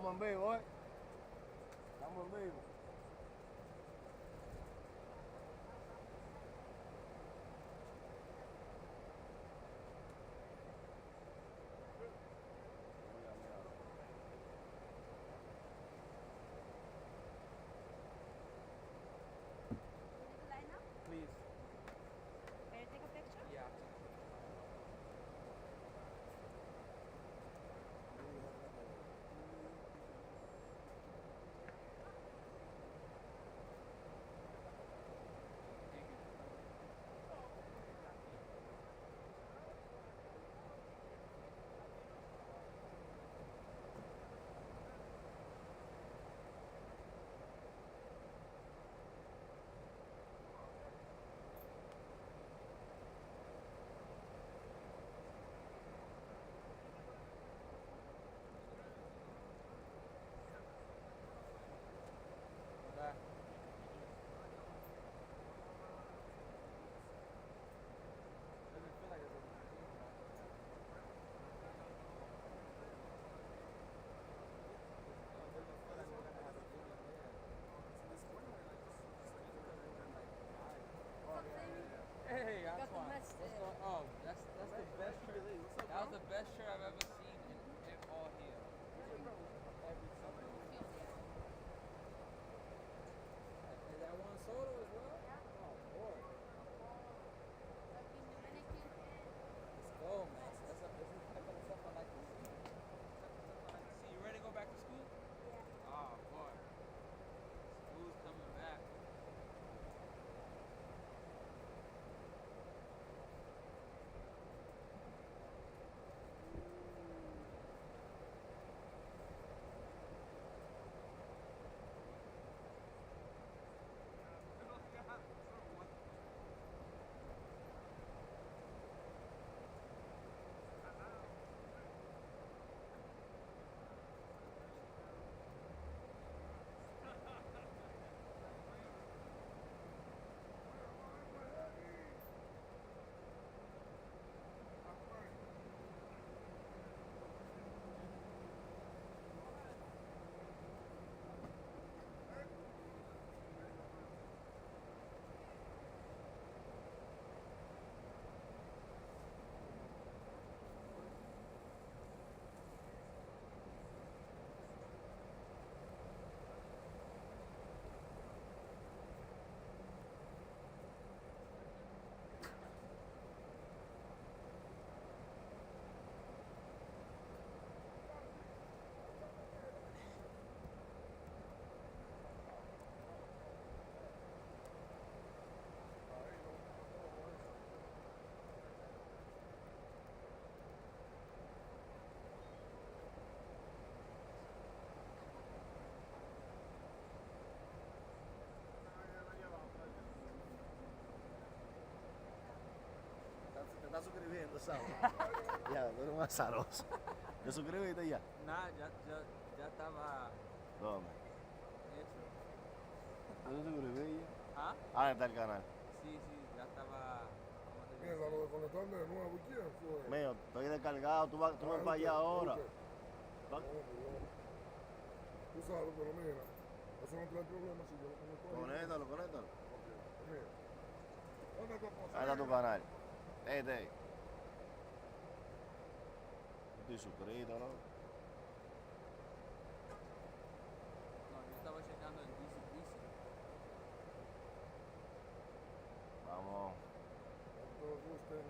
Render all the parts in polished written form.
Estamos en vivo, ¿eh? Estamos en vivo. Please. May I take a picture? Yeah. Thank you. Hola. Doesn't feel like it's a doesn't feel like we're gonna have a video there. Hey, Got the Antoine. best, What's going? Oh, that's the best shirt. That was the best shirt I've ever seen in all here. Every summer. Is that one soda as well? Oh boy. Let's go, man. That's something I like to see. Something I like to see. You ready to go back to school? Oh boy. School's coming back. Te estás suscribiendo, ¿sabes? Ya, tú eres un azaroso. ¿Te suscribiste ya? Nah, ya estaba ¿Dónde? hecho. ¿Tú te suscribiste ya? ¿Ah? Ah, está el canal. Sí, ya estaba. ¿Cómo te Mira, digo? lo desconectaron de nuevo. ¿Y quién fue? Mío, estoy descargado, tú vas para allá ahora. No, tú sabes, pero mira, eso no trae problema si yo lo conecto ahí. Conéctalo. Ok, pues mira. ¿Dónde está tu cosa? Ahí está tu canal. Este. Estoy suscrito, ¿no? No, yo estaba checando el DC. Vamos. ¿Cuánto gusta en eso?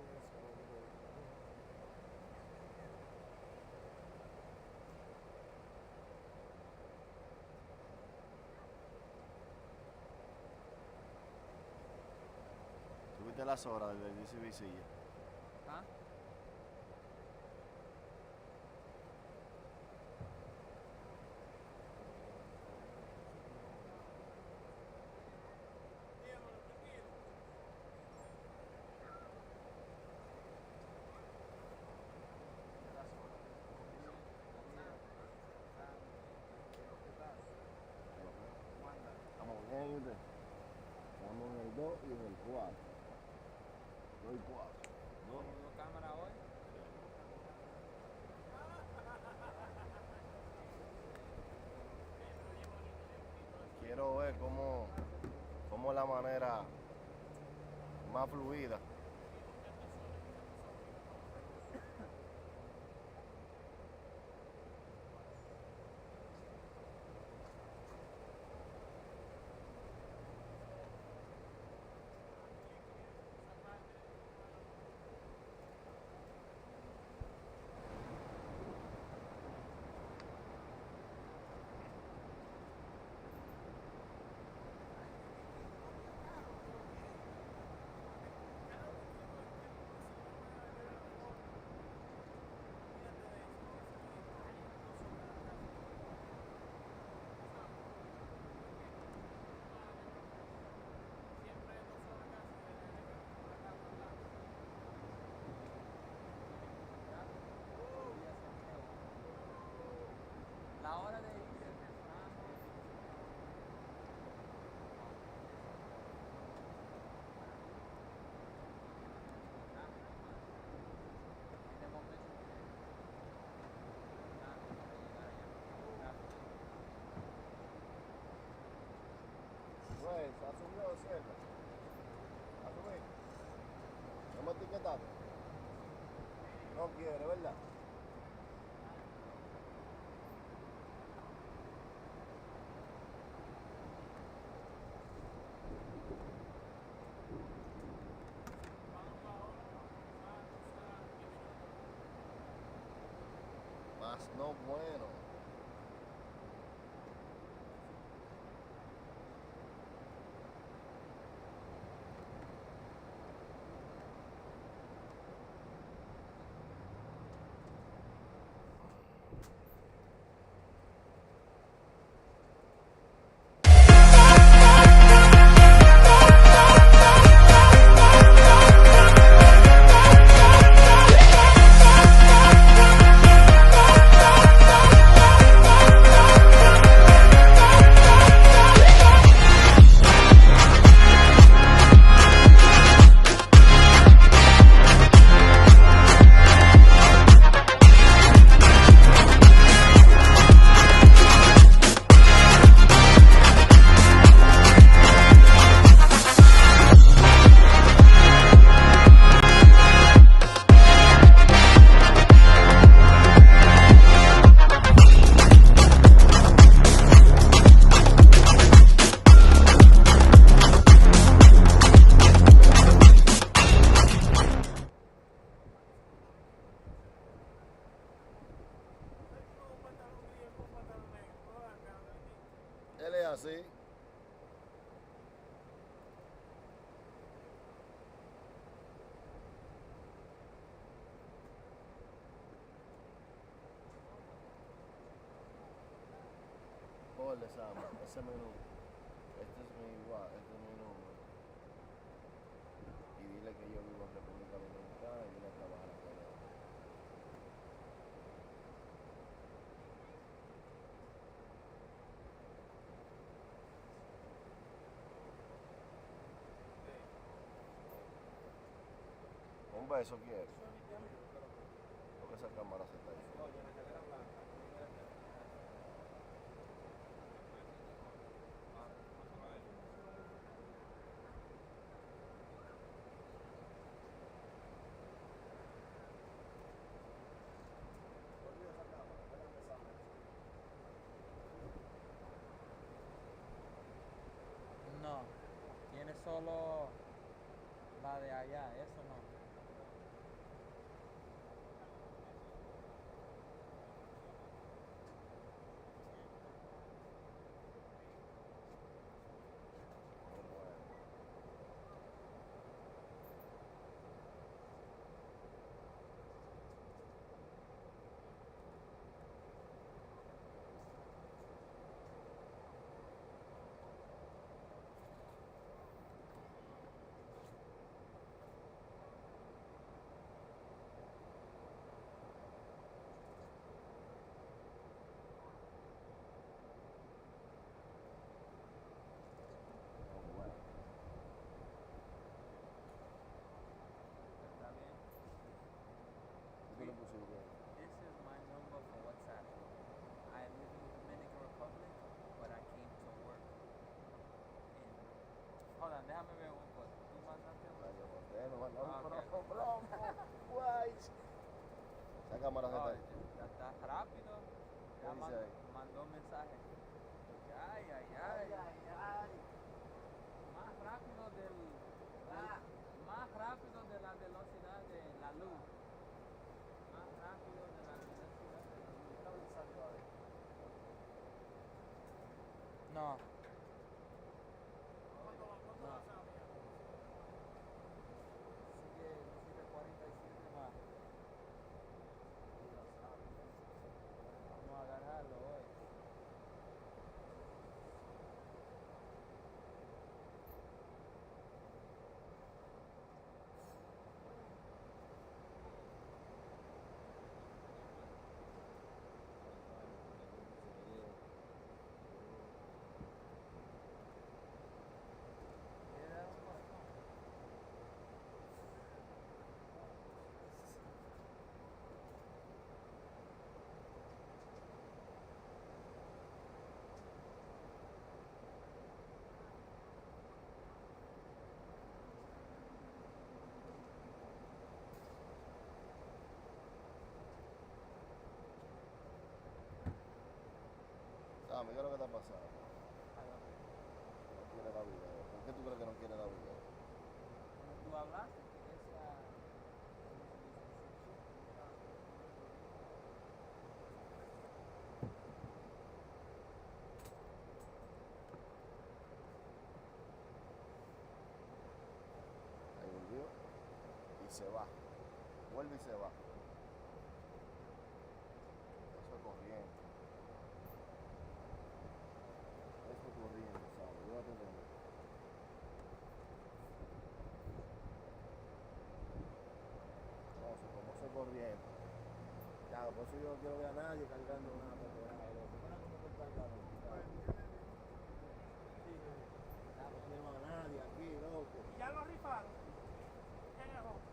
Subiste las horas del DCBC ya. ¿Ah? Estamos bien, ¿viste? Estamos en el 2 y en el 4. 2 y 4. ¿Dos cámaras hoy? quiero ver cómo es la manera más fluida. La hora de irse temprano. En el momento que para llegar allá. Pues, asumió cerca. Asumí. No me etiquetaste. No quiere, ¿verdad? Más no bueno. Él es así. Ponle Sam, ese menú. Este es mi igual, este es mi número. Y dile que yo vivo en República Dominicana y vine a trabajar acá. Un beso quiero. Porque esa cámara se está ahí. No, tiene solo la de allá, eso no. déjame ver una cosa. Tú mandaste Ay, un... yo mandé, me mandaron Ah, un ok. corazón blanco. Guay. Sácame la Oh, jeta. está rápido. ¿Qué Ya dice ahí? mandó un mensaje. Ay, ay, Ay, ay. ay, ay. Más rápido más rápido de la velocidad de la luz. Más rápido de la velocidad de la luz. Mira dónde salió ahí. No. ¿Cuánto No. va a ser la mía? Sigue 47 más. Vamos a agarrarlo hoy. ¿Quiere dar un corazón? Sammy, ¿qué es lo que está pasando? Ay, ok. No quiere la video. ¿Por qué tú crees que no quiere la video? Como tú hablaste, que esa... Ahí volvió y se va. Vuelve y se va. Eso es corriente. Eso es corriente, ¿sabes? Yo te entendí. No, como eso es corriente. Ya, por eso yo no quiero ver a nadie cargando nada. Porque, mira cómo te están cargando. No tenemos a nadie aquí, loco. ¿Y ya lo rifaron? ¿Quién es otro?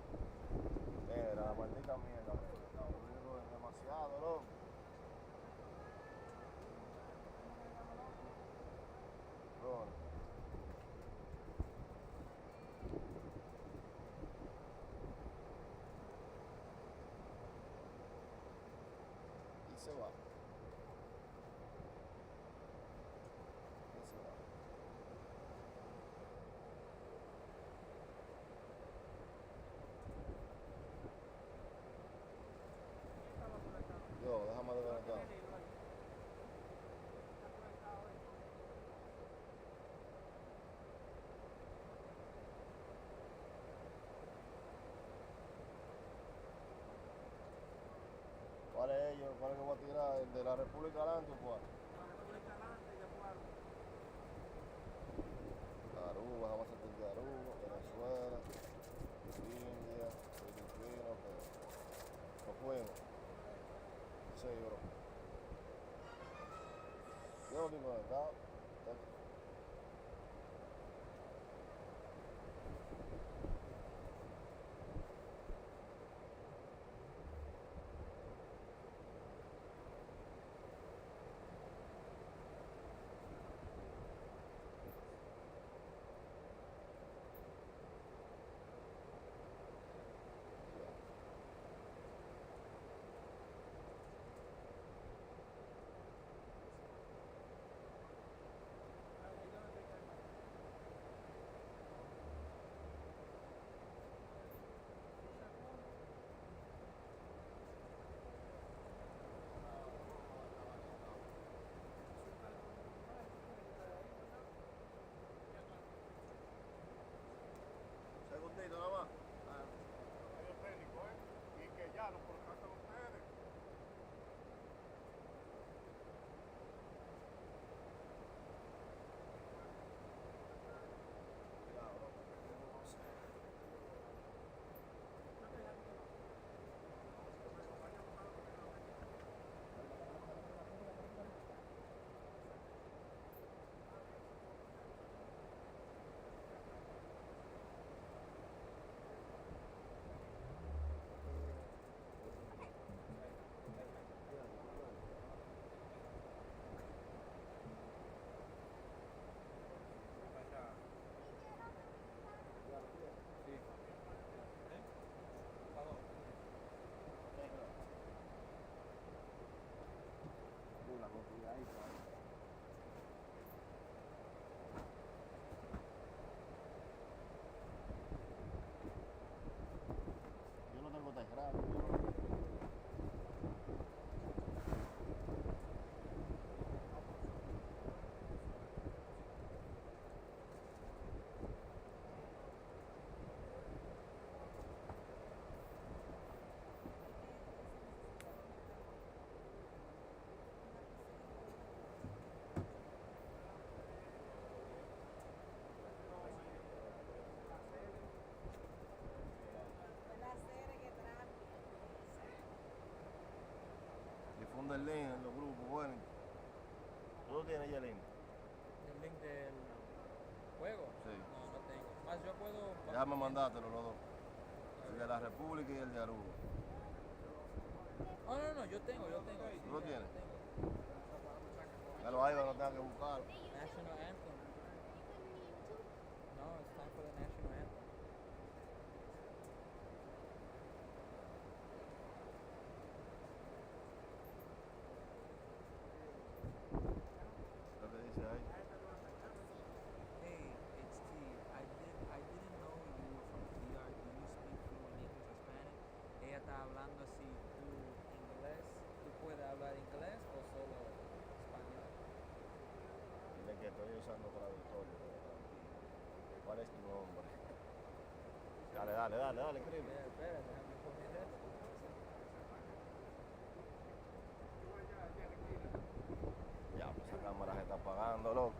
Era la maldita mierda. Es demasiado, loco. Bro. Y se va. Y se va. ¿Quién estaba conectado? Yo, déjame de ver Tiene acá. el hilo ahí. Está conectado ahí. ¿Cuál es ellos? ¿Cuál es que voy a tirar? ¿El de la República adelante o cuál? La República adelante y después Aruba, vamos a sentir de Aruba, Venezuela, India, Filipinas, pero no fuimos. Sí, bro. Yo no estoy conectado. el link en los grupos, bueno. ¿Tú lo tienes ya el link? El link del juego. Sí. No, no tengo. Más yo puedo. Déjame mandártelo los dos. El de la República y el de Aruba. Oh, no, no, yo tengo. ¿Tú lo ya, tienes? yo tengo. Ya lo hay, no tengo que buscarlo. National Anthem. No, it's time for the National Anthem. Lo que dice ahí. Hey, it's Steve. I didn't know you were from DR. Do you speak fluent English or Spanish? Ella está hablando así, tú inglés. ¿Tú puedes hablar inglés o solo español? Dile que estoy usando traductor. ¿Cuál es tu nombre? Dale, escribe. Espera, déjame poner eso. Ya, pues esa cámara se está apagando, loco.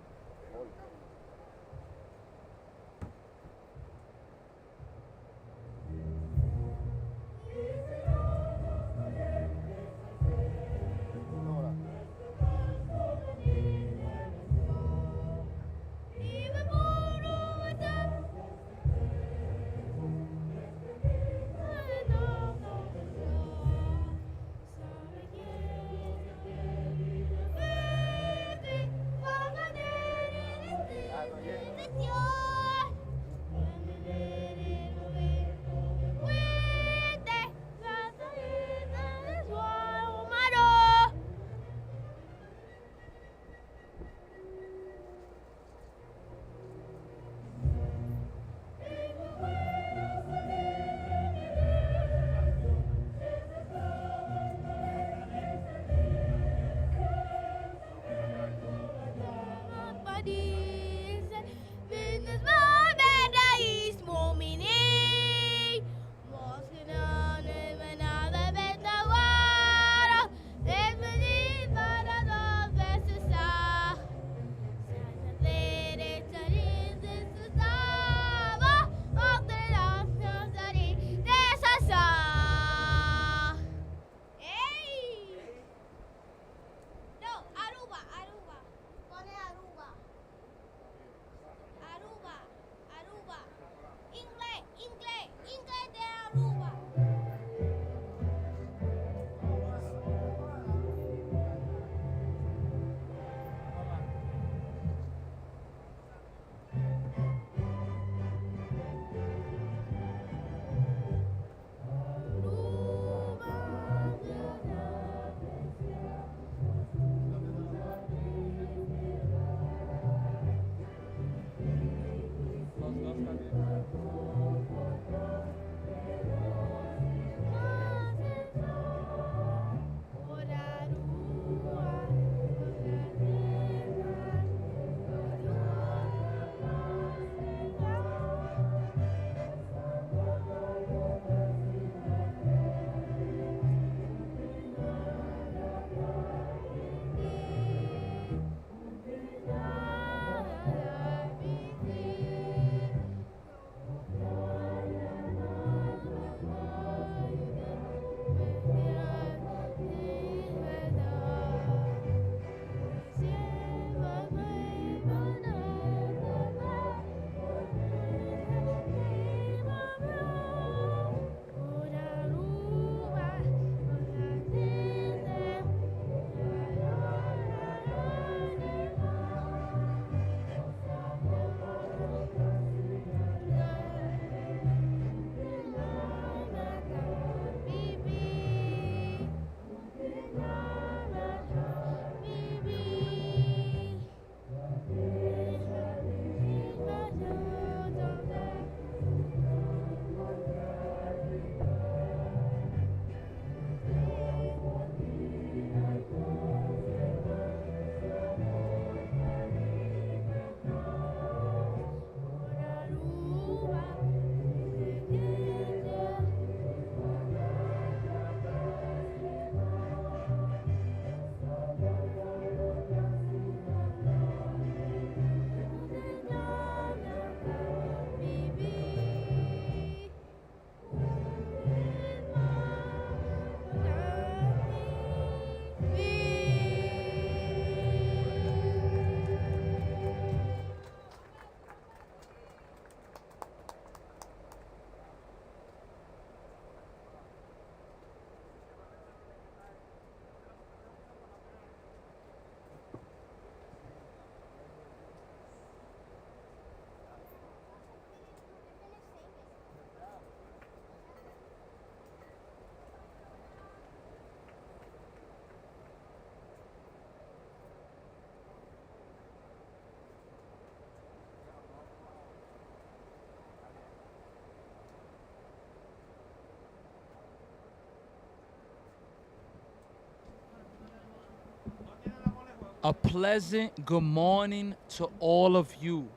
A pleasant good morning to all of you.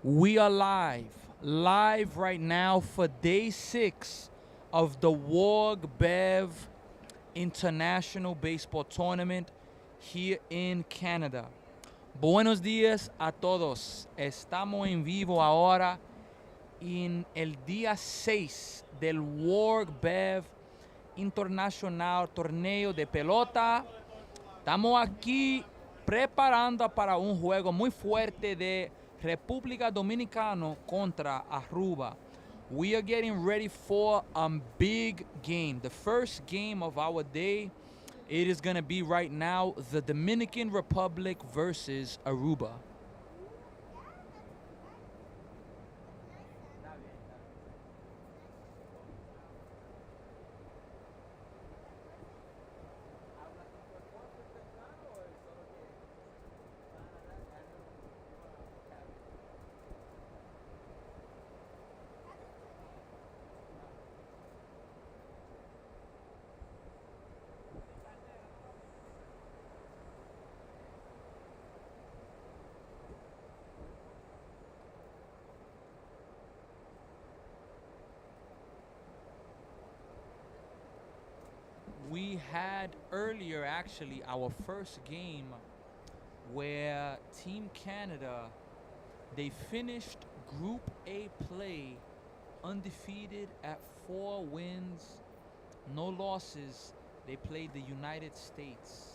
We are live right now for day 6 of the WARG Bev International Baseball Tournament here in Canada. Buenos días a todos. Estamos en vivo ahora en el día 6 del WARG Bev Internacional Torneo de Pelota. Estamos aquí preparando para un juego muy fuerte de República Dominicana contra Aruba. We are getting ready for a big game. The first game of our day. It is going to be right now the Dominican Republic versus Aruba. We had earlier actually our first game where Team Canada, they finished Group A play undefeated at 4 wins, no losses. They played the United States.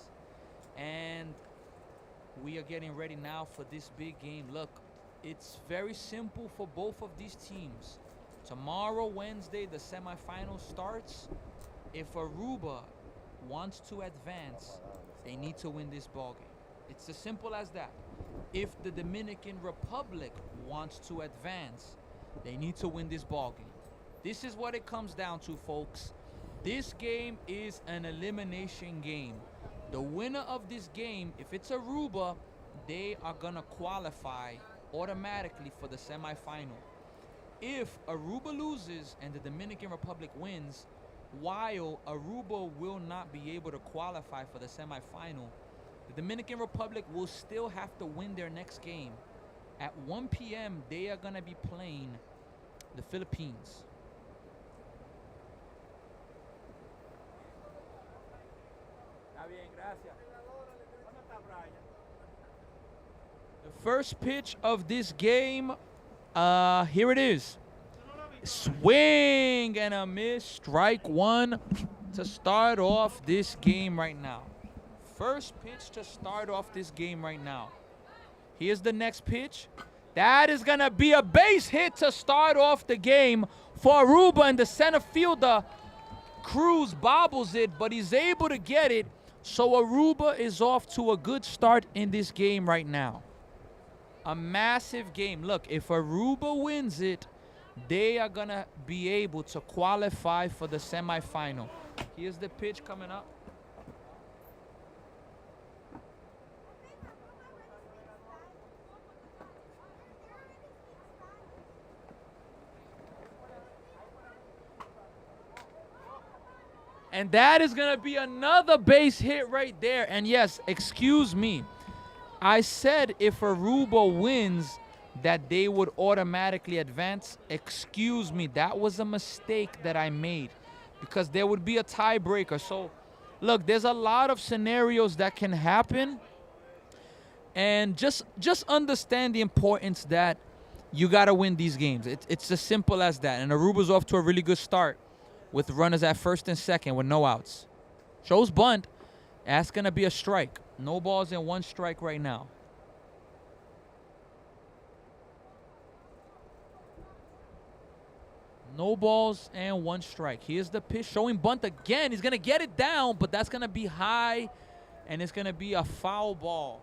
And we are getting ready now for this big game. Look, it's very simple for both of these teams. Tomorrow, Wednesday, the semifinal starts. If Aruba wants to advance, they need to win this ballgame. It's as simple as that. If the Dominican Republic wants to advance, they need to win this ballgame. This is what it comes down to, folks. This game is an elimination game. The winner of this game, if it's Aruba, they are gonna qualify automatically for the semifinal. If Aruba loses and the Dominican Republic wins, while Aruba will not be able to qualify for the semifinal, the Dominican Republic will still have to win their next game. At 1 p.m., they are going to be playing the Philippines. Está bien, gracias. ¿Dónde está Brian? The first pitch of this game, here it is. Swing and a miss. Strike one to start off this game right now. First pitch to start off this game right now. Here's the next pitch. That is going to be a base hit to start off the game for Aruba, and the center fielder, Cruz, bobbles it, but he's able to get it. So Aruba is off to a good start in this game right now. A massive game. Look, if Aruba wins it, they are going to be able to qualify for the semifinal. Here's the pitch coming up. And that is going to be another base hit right there. And yes, excuse me. I said if Aruba wins, that they would automatically advance. Excuse me, that was a mistake that I made because there would be a tiebreaker. So, look, there's a lot of scenarios that can happen, and just understand the importance that you got to win these games. It's as simple as that. And Aruba's off to a really good start with runners at first and second with no outs. Shows bunt. That's going to be a strike. No balls and 1 strike right now. No balls and 1 strike. Here's the pitch showing bunt again. He's going to get it down, but that's going to be high, and it's going to be a foul ball.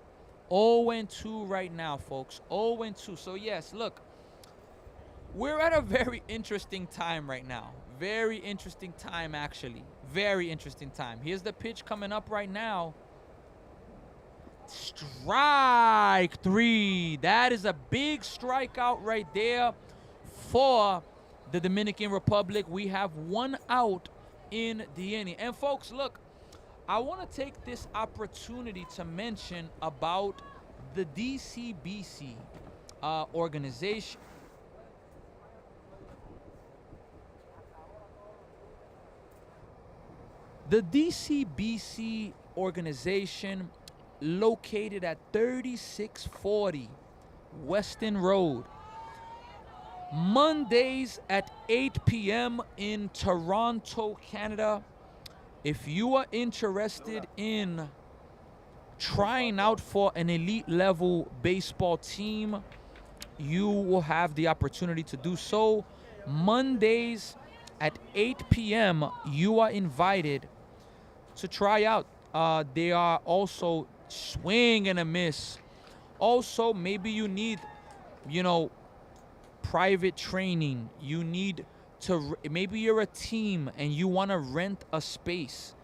0-2 right now, folks. 0-2. So, yes, look, we're at a very interesting time right now. Very interesting time, actually. Very interesting time. Here's the pitch coming up right now. Strike 3. That is a big strikeout right there for the Dominican Republic. We have 1 out in the inning. And folks, look, I want to take this opportunity to mention about the DCBC organization. The DCBC organization, located at 3640 Weston Road, Mondays at 8 p.m. in Toronto, Canada. If you are interested in trying out for an elite level baseball team, you will have the opportunity to do so. Mondays at 8 p.m., you are invited to try out. They are also swing and a miss. Also, maybe you need, private training. You need to, maybe you're a team and you want to rent a space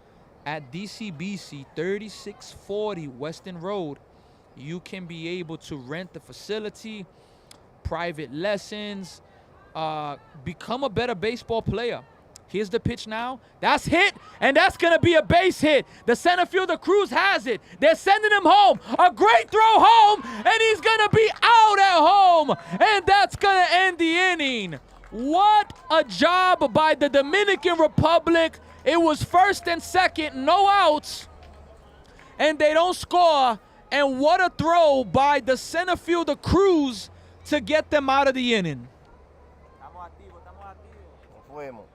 at DCBC 3640 Weston Road. You can be able to rent the facility, private lessons, become a better baseball player. Here's the pitch now. That's hit, and that's going to be a base hit. The center fielder, Cruz, has it. They're sending him home. A great throw home, and he's going to be out at home, and that's going to end the inning. What a job by the Dominican Republic. It was first and second, no outs, and they don't score. And what a throw by the center fielder, Cruz, to get them out of the inning. Estamos activos, estamos activos. Nos fuimos.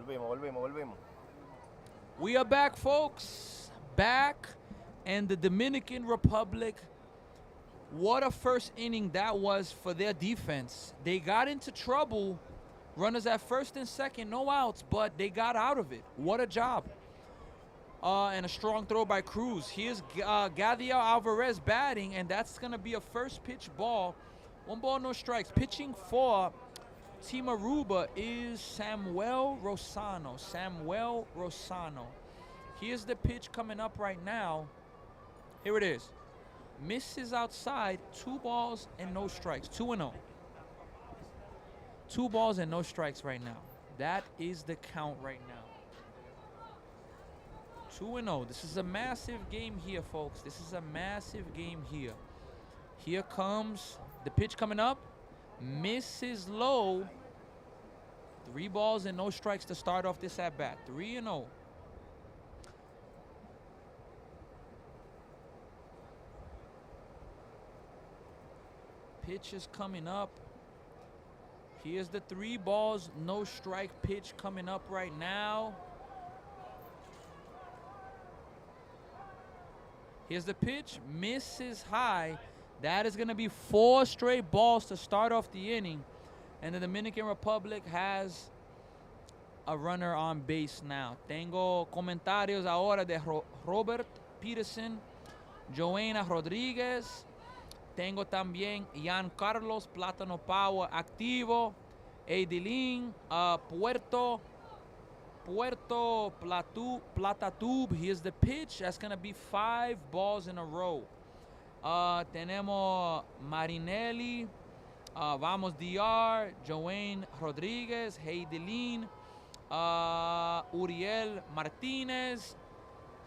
Volvimos. We are back, folks. Back. And the Dominican Republic, what a first inning that was for their defense. They got into trouble. Runners at first and second, no outs, but they got out of it. What a job. And a strong throw by Cruz. Here's Gadiel Alvarez batting, and that's going to be a first pitch ball. 1 ball, no strikes. Pitching for Team Aruba is Samuel Rosano. Here's the pitch coming up right now. Here it is. Misses outside. 2 balls and no strikes. 2-0. 2 balls and no strikes right now. That is the count right now. 2-0. This is a massive game here, folks. This is a massive game here. Here comes the pitch coming up. Misses low. 3 balls and no strikes to start off this at-bat. 3-0. pitch is coming up. Here's the 3 balls, no strike pitch coming up right now. Here's the pitch, misses high. That is going to be 4 straight balls to start off the inning. And the Dominican Republic has a runner on base now. Tengo comentarios ahora de Robert Peterson, Joanna Rodríguez. Tengo también Carlos Plátano Power activo. Adelín, Puerto Platatube. Here's the pitch. That's going to be 5 balls in a row. Tenemos Marinelli. Vamos DR. Joanne Rodríguez. Heidelín. Uriel Martínez.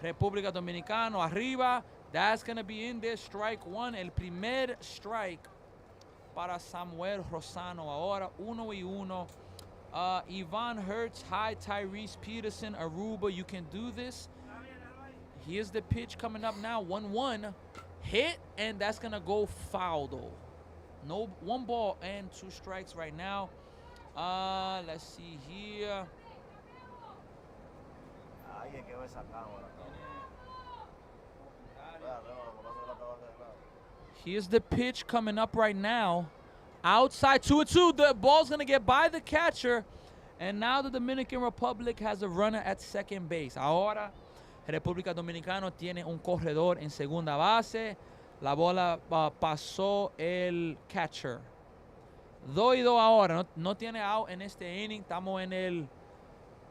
República Dominicana arriba. That's going to be in there. Strike 1. El primer strike para Samuel Rosano. Ahora 1-1. Ivan Hertz. Hi, Tyrese Peterson. Aruba, you can do this. Here's the pitch coming up now. 1-1. Hit, and that's going to go foul, though. No, 1 ball and 2 strikes right now. Let's see here. Alguien que ve esa cámara, Here's the pitch coming up right now. Outside 2-2. The ball's going to get by the catcher. And now the Dominican Republic has a runner at second base. Ahora, República Dominicana tiene un corredor en segunda base. La bola pasó el catcher. 2-2 ahora. No tiene out en este inning. Estamos en el...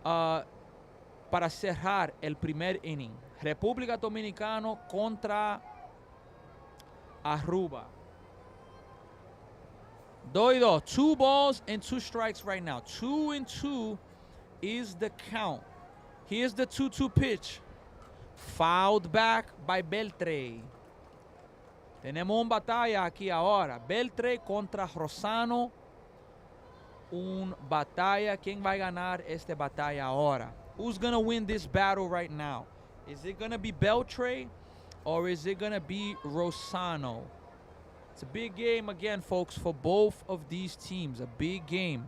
para cerrar el primer inning. República Dominicana contra Aruba. 2-2. 2 balls and 2 strikes right now. 2-2 is the count. Here's the 2-2 pitch. Fouled back by Beltré. Tenemos un batalla aquí ahora. Beltré contra Rosano. Un batalla. ¿Quién va a ganar esta batalla ahora? Who's going to win this battle right now? Is it going to be Beltré or is it going to be Rosano? It's a big game again, folks, for both of these teams. A big game.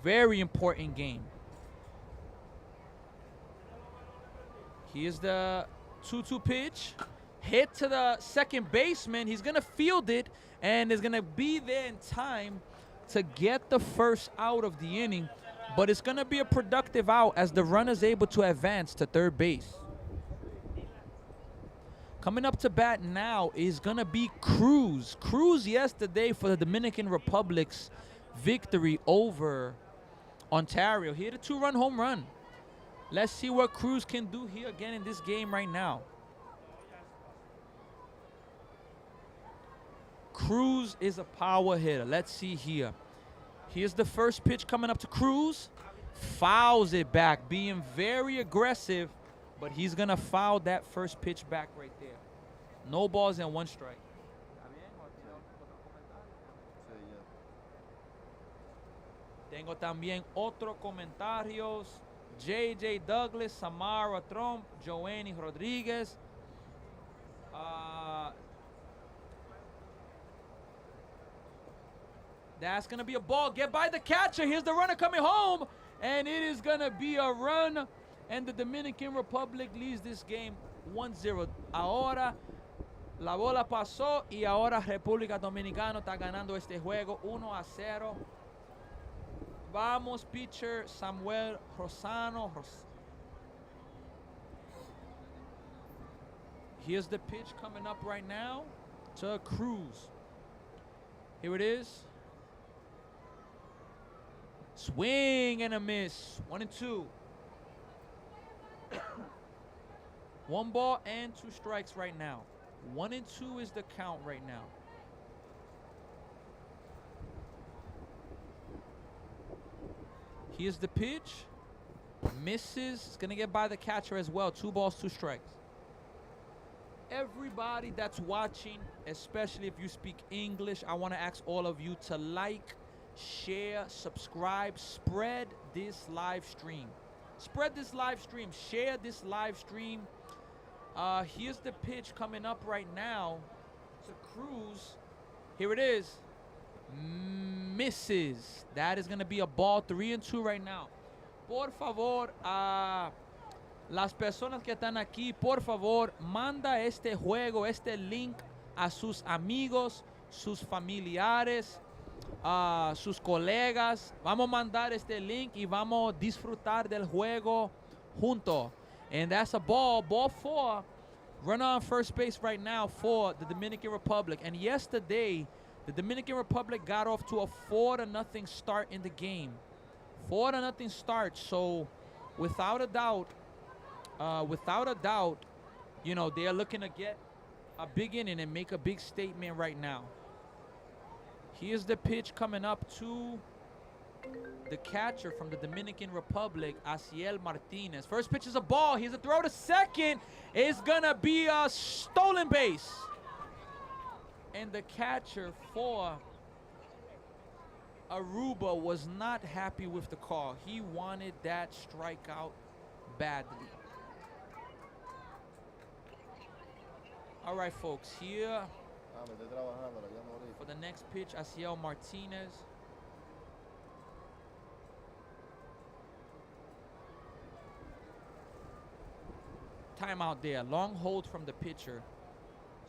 Very important game. Here's the 2-2 pitch. Hit to the second baseman. He's going to field it and is going to be there in time to get the first out of the inning. But it's going to be a productive out as the runner's able to advance to third base. Coming up to bat now is going to be Cruz. Cruz yesterday for the Dominican Republic's victory over Ontario. He hit a 2-run home run. Let's see what Cruz can do here again in this game right now. Cruz is a power hitter. Let's see here. Here's the first pitch coming up to Cruz. Fouls it back, being very aggressive, but he's going to foul that first pitch back right there. No balls and 1 strike. Tengo también otro comentarios. J.J. Douglas, Samara Trump, Joanny Rodriguez. That's going to be a ball. Get by the catcher. Here's the runner coming home. And it is going to be a run. And the Dominican Republic leads this game 1-0. Ahora la bola pasó y ahora República Dominicana está ganando este juego 1-0. Vamos, pitcher Samuel Rosano. Here's the pitch coming up right now to Cruz. Here it is. Swing and a miss. 1-2. 1 ball and 2 strikes right now. 1-2 is the count right now. Here's the pitch. Misses. It's going to get by the catcher as well. 2 balls, 2 strikes. Everybody that's watching, especially if you speak English, I want to ask all of you to like, share, subscribe, spread this live stream. Spread this live stream. Share this live stream. Here's the pitch coming up right now to Cruz. Here it is. Misses. That is going to be a ball. 3-2 right now. Por favor, las personas que están aquí, por favor, manda este juego, este link a sus amigos, sus familiares, sus colegas. Vamos a mandar este link y vamos a disfrutar del juego junto. And that's a ball. Ball 4. Runner on first base right now for the Dominican Republic. And yesterday, the Dominican Republic got off to a 4-0 start in the game. 4-0 start. So, without a doubt, you know, they are looking to get a big inning and make a big statement right now. Here's the pitch coming up to the catcher from the Dominican Republic, Asiel Martinez. First pitch is a ball. Here's a throw to second. It's gonna be a stolen base. And the catcher for Aruba was not happy with the call. He wanted that strikeout badly. All right, folks, here Me estoy trabajando, la llamo ahorita. for the next pitch, Asiel Martinez. Timeout there. Long hold from the pitcher.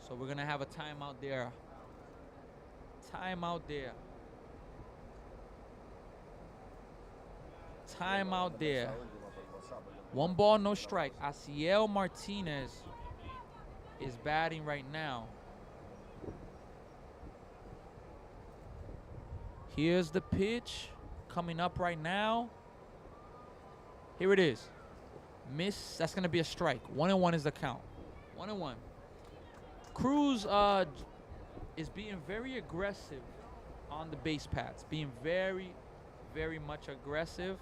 So we're going to have a timeout there. Timeout there. Timeout there. 1 ball, no strike. Asiel Martinez is batting right now. Here's the pitch coming up right now. Here it is. Miss. That's going to be a strike. 1-1 is the count. 1-1. Cruz is being very aggressive on the base paths. Being very, very much aggressive.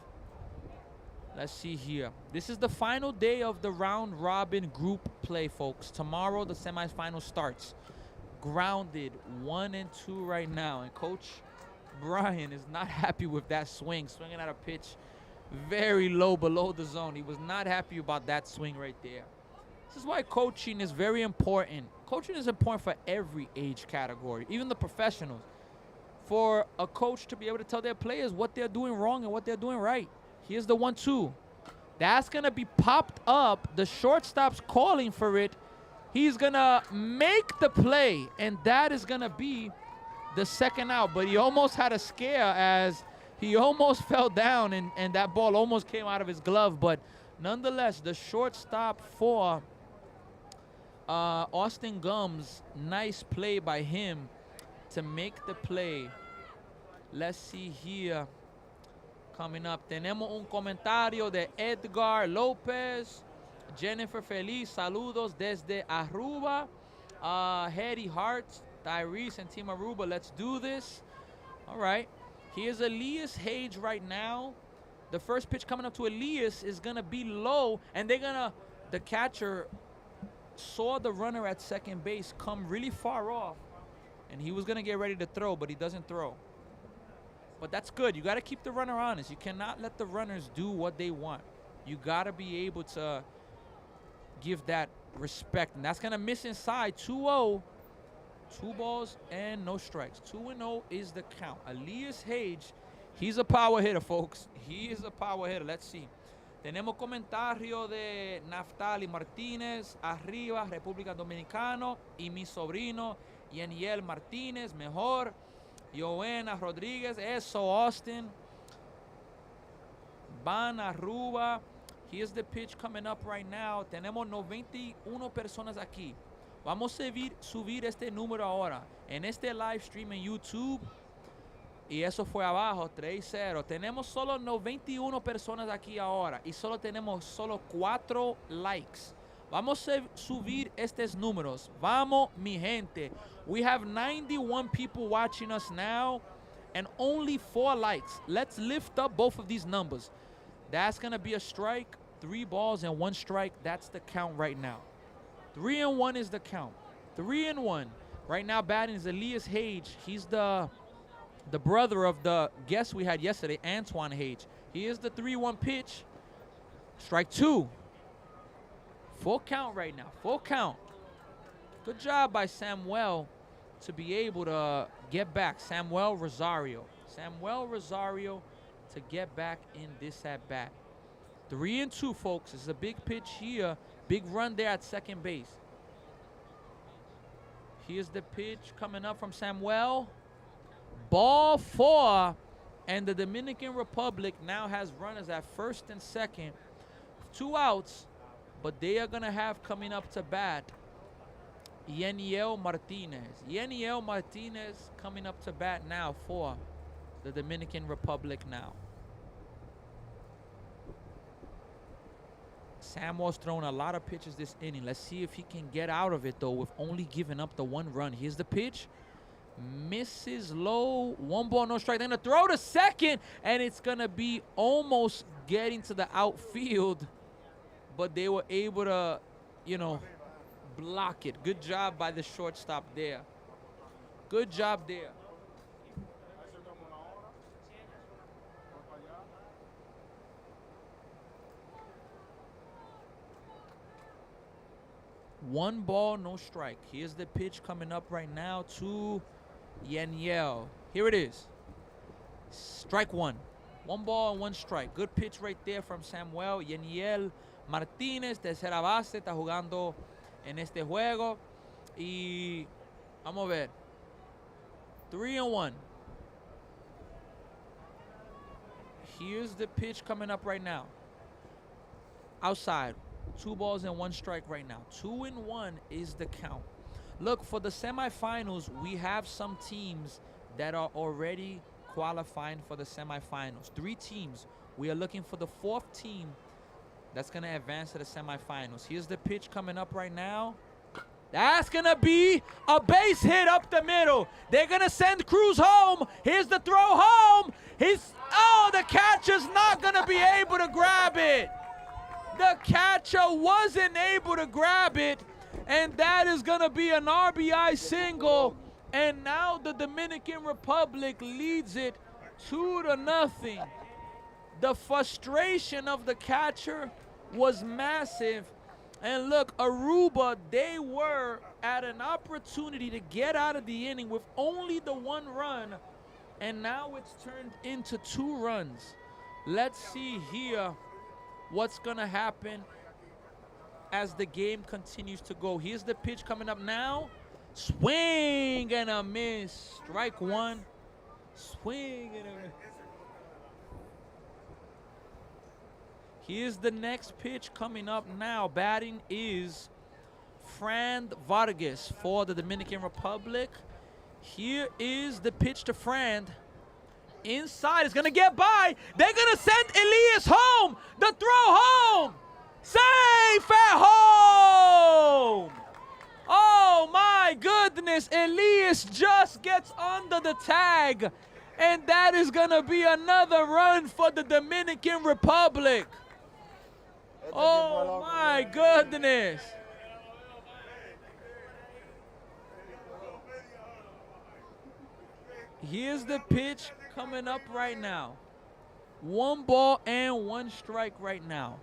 Let's see here. This is the final day of the round robin group play, folks. Tomorrow the semifinal starts. Grounded 1-2 right now. And Coach Brian is not happy with that swing. Swinging at a pitch very low below the zone. He was not happy about that swing right there. This is why coaching is very important. Coaching is important for every age category, even the professionals. For a coach to be able to tell their players what they're doing wrong and what they're doing right. Here's the 1-2. That's going to be popped up. The shortstop's calling for it. He's going to make the play, and that is going to be the second out. But he almost had a scare as he almost fell down, and that ball almost came out of his glove. But nonetheless, the shortstop for Austin Gums, nice play by him to make the play. Let's see here. Coming up, tenemos un comentario de Edgar Lopez. Jennifer Feliz, saludos desde Aruba. Hetty Hart, Tyrese, and Team Aruba, let's do this. All right. Here's Elias Hage right now. The first pitch coming up to Elias is going to be low, and the catcher saw the runner at second base come really far off, and he was going to get ready to throw, but he doesn't throw. But that's good. You got to keep the runner honest. You cannot let the runners do what they want. You got to be able to give that respect. And that's going to miss inside. 2-0. 2 balls and no strikes. 2-0 is the count. Elias Hage, he's a power hitter, folks. He is a power hitter. Let's see. Tenemos comentario de Naftali Martínez. Arriba, República Dominicana. Y mi sobrino, Yaniel Martínez. Mejor. Joena Rodríguez, eso, Austin. Van Aruba. Here's the pitch coming up right now. Tenemos 91 personas aquí. Vamos a subir este número ahora. En este live stream en YouTube. Y eso fue abajo, 3-0. Tenemos solo 91 personas aquí ahora. Y solo tenemos 4 likes. Vamos a subir estos números. Vamos, mi gente. We have 91 people watching us now and only 4 likes. Let's lift up both of these numbers. That's going to be a strike. 3 balls and 1 strike. That's the count right now. 3-1 is the count. 3-1. Right now batting is Elias Hage. He's the brother of the guest we had yesterday, Antoine Hage. He is the 3-1 pitch. Strike 2. Full count right now. Full count. Good job by Samuel to be able to get back. Samuel Rosario to get back in this at bat. 3-2, folks. It's a big pitch here. Big run there at second base. Here's the pitch coming up from Samuel. Ball 4. And the Dominican Republic now has runners at first and second. 2 outs. But they are going to have coming up to bat Yaniel Martinez. Yaniel Martinez coming up to bat now for the Dominican Republic now. Samuel's thrown a lot of pitches this inning. Let's see if he can get out of it, though, with only giving up the 1 run. Here's the pitch. Misses low. 1 ball, no strike. Then the throw to second, and it's going to be almost getting to the outfield. But they were able to, block it. Good job by the shortstop there. Good job there. One ball, no strike. Here's the pitch coming up right now to Yaniel. Here it is. Strike 1. 1 ball and 1 strike. Good pitch right there from Samuel. Yaniel Martínez, tercera base, está jugando en este juego. Y vamos a ver. 3-1. Here's the pitch coming up right now. Outside. 2 balls and 1 strike right now. 2-1 is the count. Look, for the semifinals, we have some teams that are already qualifying for the semifinals. 3 teams. We are looking for the 4th team that's going to advance to the semifinals. Here's the pitch coming up right now. That's going to be a base hit up the middle. They're going to send Cruz home. Here's the throw home. The catcher's not going to be able to grab it. The catcher wasn't able to grab it, and that is going to be an RBI single. And now the Dominican Republic leads it 2-0. The frustration of the catcher was massive. And look, Aruba, they were at an opportunity to get out of the inning with only the 1 run, and now it's turned into 2 runs. Let's see here what's going to happen as the game continues to go. Here's the pitch coming up now. Swing and a miss. Strike 1. Swing and a miss. Here's the next pitch coming up now. Batting is Fran Vargas for the Dominican Republic. Here is the pitch to Fran. Inside, is going to get by. They're going to send Elias home. The throw home. Safe at home. Oh, my goodness. Elias just gets under the tag. And that is going to be another run for the Dominican Republic. Oh, my goodness. Here's the pitch coming up right now. 1 ball and 1 strike right now.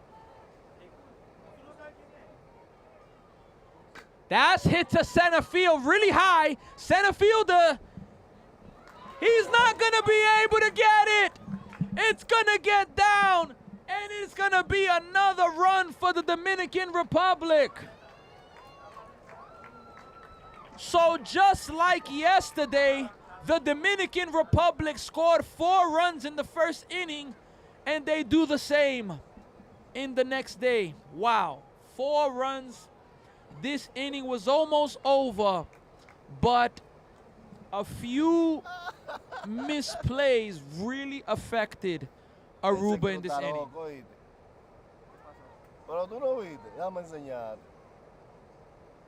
That's hit to center field really high. Center fielder, he's not going to be able to get it. It's going to get down, and it's going to be another run for the Dominican Republic. So just like yesterday, the Dominican Republic scored 4 runs in the first inning, and they do the same in the next day. Wow, 4 runs. This inning was almost over, but a few misplays really affected Aruba in this inning. Pero tú no viste, déjame enseñar.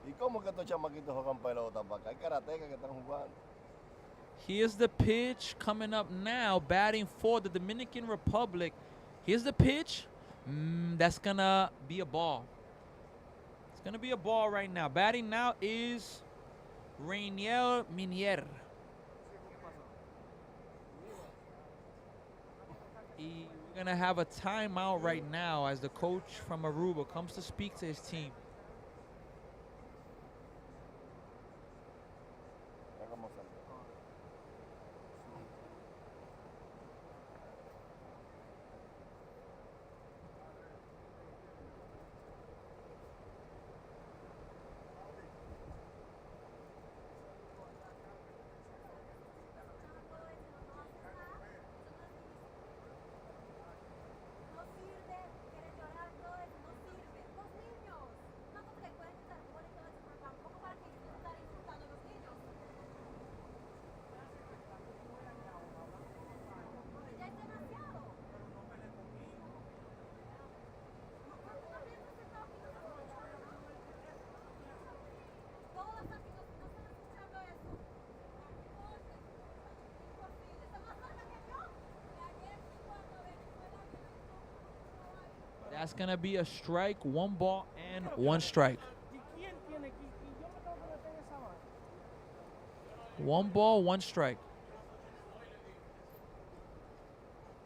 ¿Y cómo que estos chamaquitos juegan pelota para acá? Hay karatecas que están jugando. Here's the pitch coming up now, batting for the Dominican Republic. Here's the pitch. That's going to be a ball. It's going to be a ball right now. Batting now is Rainier Minier. We're going to have a timeout right now as the coach from Aruba comes to speak to his team. pásame. No sirve, querer llorar, todo eso no sirve. Los niños, una cosa que pueden estar buenos y todo eso, pero tampoco para que estar insultando a los niños. Ya es demasiado. ¿Cuánto también se está opinando? Todos aquí no están escuchando eso. Imposible, está más fuerte que yo. Y ayer cuando Venezuela That's gonna be a strike, 1 ball and 1 strike. 1 ball, 1 strike.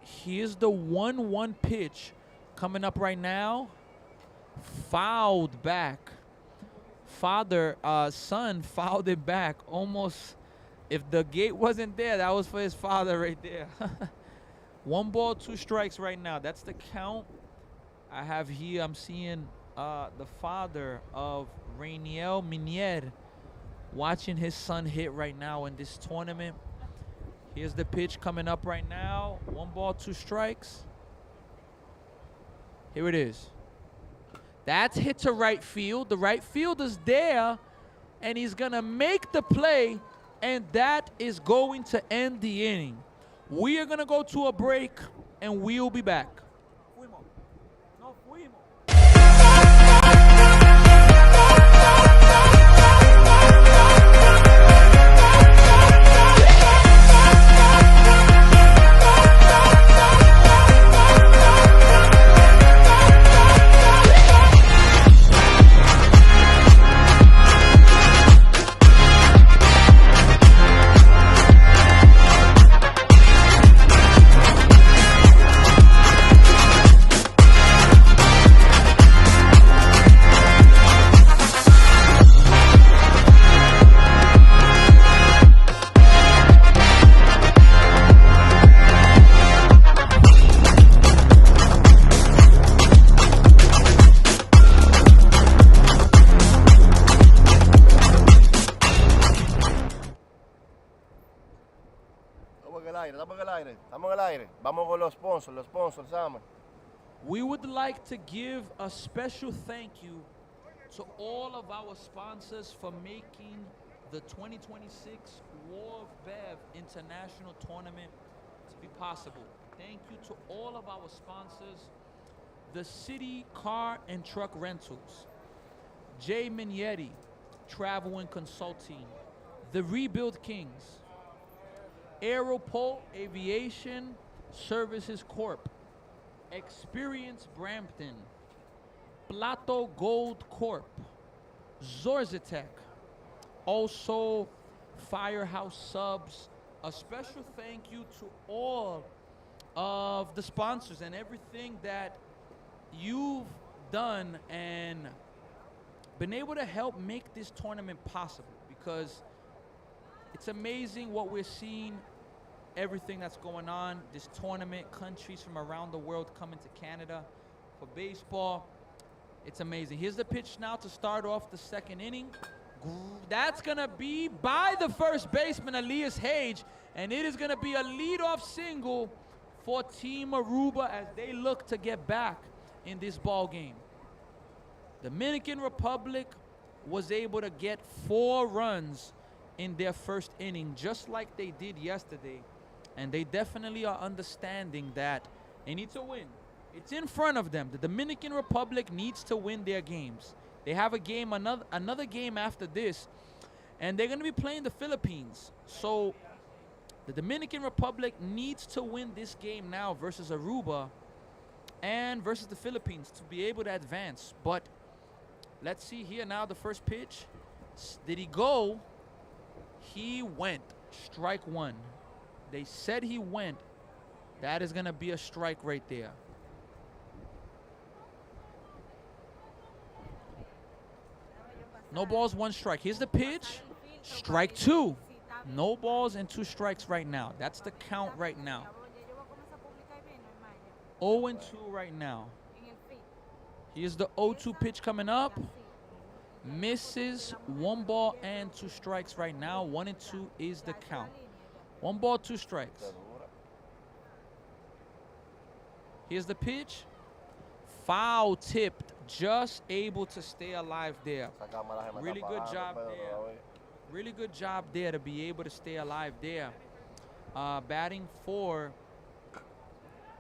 Here's the 1-1 pitch coming up right now. Fouled back. Son fouled it back. Almost, if the gate wasn't there, that was for his father right there. 1 ball, 2 strikes right now. That's the count. I have here, I'm seeing the father of Rainiel Minier watching his son hit right now in this tournament. Here's the pitch coming up right now. 1 ball, 2 strikes. Here it is. That's hit to right field. The right fielder's there, and he's going to make the play, and that is going to end the inning. We are going to go to a break, and we'll be back. Fuimos. No fuimos. Estamos en el aire. Vamos con los sponsors, Sam. We would like to give a special thank you to all of our sponsors for making the 2026 War of Bev International Tournament to be possible. Thank you to all of our sponsors, the City Car and Truck Rentals, Jay Minietti, Travel and Consulting, the Rebuild Kings, Aeropole Aviation Services Corp., Experience Brampton, Plato Gold Corp., Zorzatec, also Firehouse Subs. A special thank you to all of the sponsors and everything that you've done and been able to help make this tournament possible, because it's amazing what we're seeing, everything that's going on, this tournament, countries from around the world coming to Canada for baseball. It's amazing. Here's the pitch now to start off the second inning. That's going to be by the first baseman, Elias Hage, and it is going to be a leadoff single for Team Aruba as they look to get back in this ball game. Dominican Republic was able to get 4 runs in their first inning, just like they did yesterday. And they definitely are understanding that they need to win. It's in front of them. The Dominican Republic needs to win their games. They have a game, another game after this, and they're going to be playing the Philippines. So the Dominican Republic needs to win this game now versus Aruba and versus the Philippines to be able to advance. But let's see here now the first pitch. Did he go? He went. Strike 1. They said he went. That is going to be a strike right there. No balls, 1 strike. Here's the pitch. Strike 2. No balls and 2 strikes right now. That's the count right now. Ya yo voy a comenzar a publicar bien, no es mayo. 0 and 2 right now. En el feed. Here's the 0-2 pitch coming up. Así. Misses. 1 ball and 2 strikes right now. 1 and 2 is the Ya, esa count. línea ya. 1 ball, 2 strikes. Está dura. Here's the pitch. Foul tipped. Just able to stay alive there. Esa cámara se me Really está good apagando, job Pedro, there. otra vez. Really good job there to be able to stay alive there. Batting for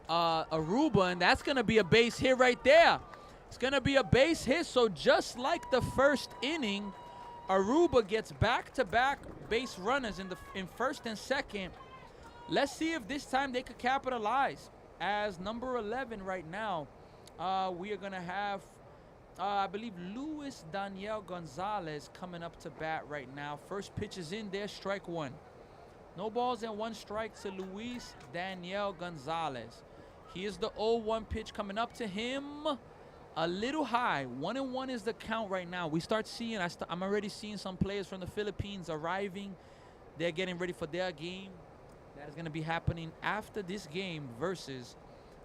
Aruba, and that's going to be a base hit right there. It's going to be a base hit, so just like the first inning, Aruba gets back-to-back base runners in first and second. Let's see if this time they could capitalize. As number 11 right now, we are going to have, I believe, Luis Daniel Gonzalez coming up to bat right now. First pitch is in there, strike 1. No balls and 1 strike to Luis Daniel Gonzalez. Here's the 0-1 pitch coming up to him. A little high. 1-1 is the count right now. We start seeing, I'm already seeing some players from the Philippines arriving. They're getting ready for their game. That is going to be happening after this game versus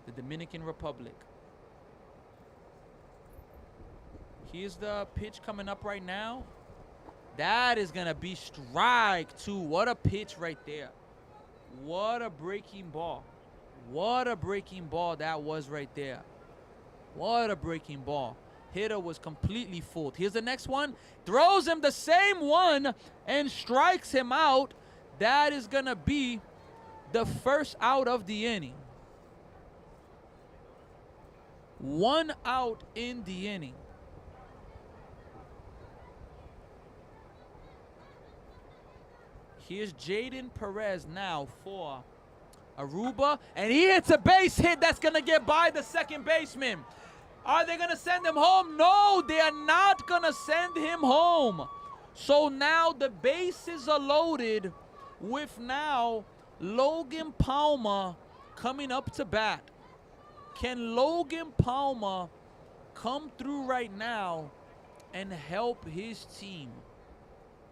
the Dominican Republic. Here's the pitch coming up right now. That is going to be strike 2. What a pitch right there. What a breaking ball. What a breaking ball that was right there. What a breaking ball. Hitter was completely fooled. Here's the next one. Throws him the same one and strikes him out. That is going to be the first out of the inning. 1 out in the inning. Here's Jaden Perez now for Aruba, and he hits a base hit that's going to get by the second baseman. Are they going to send him home? No, they are not going to send him home. So now the bases are loaded with now Logan Palmer coming up to bat. Can Logan Palmer come through right now and help his team?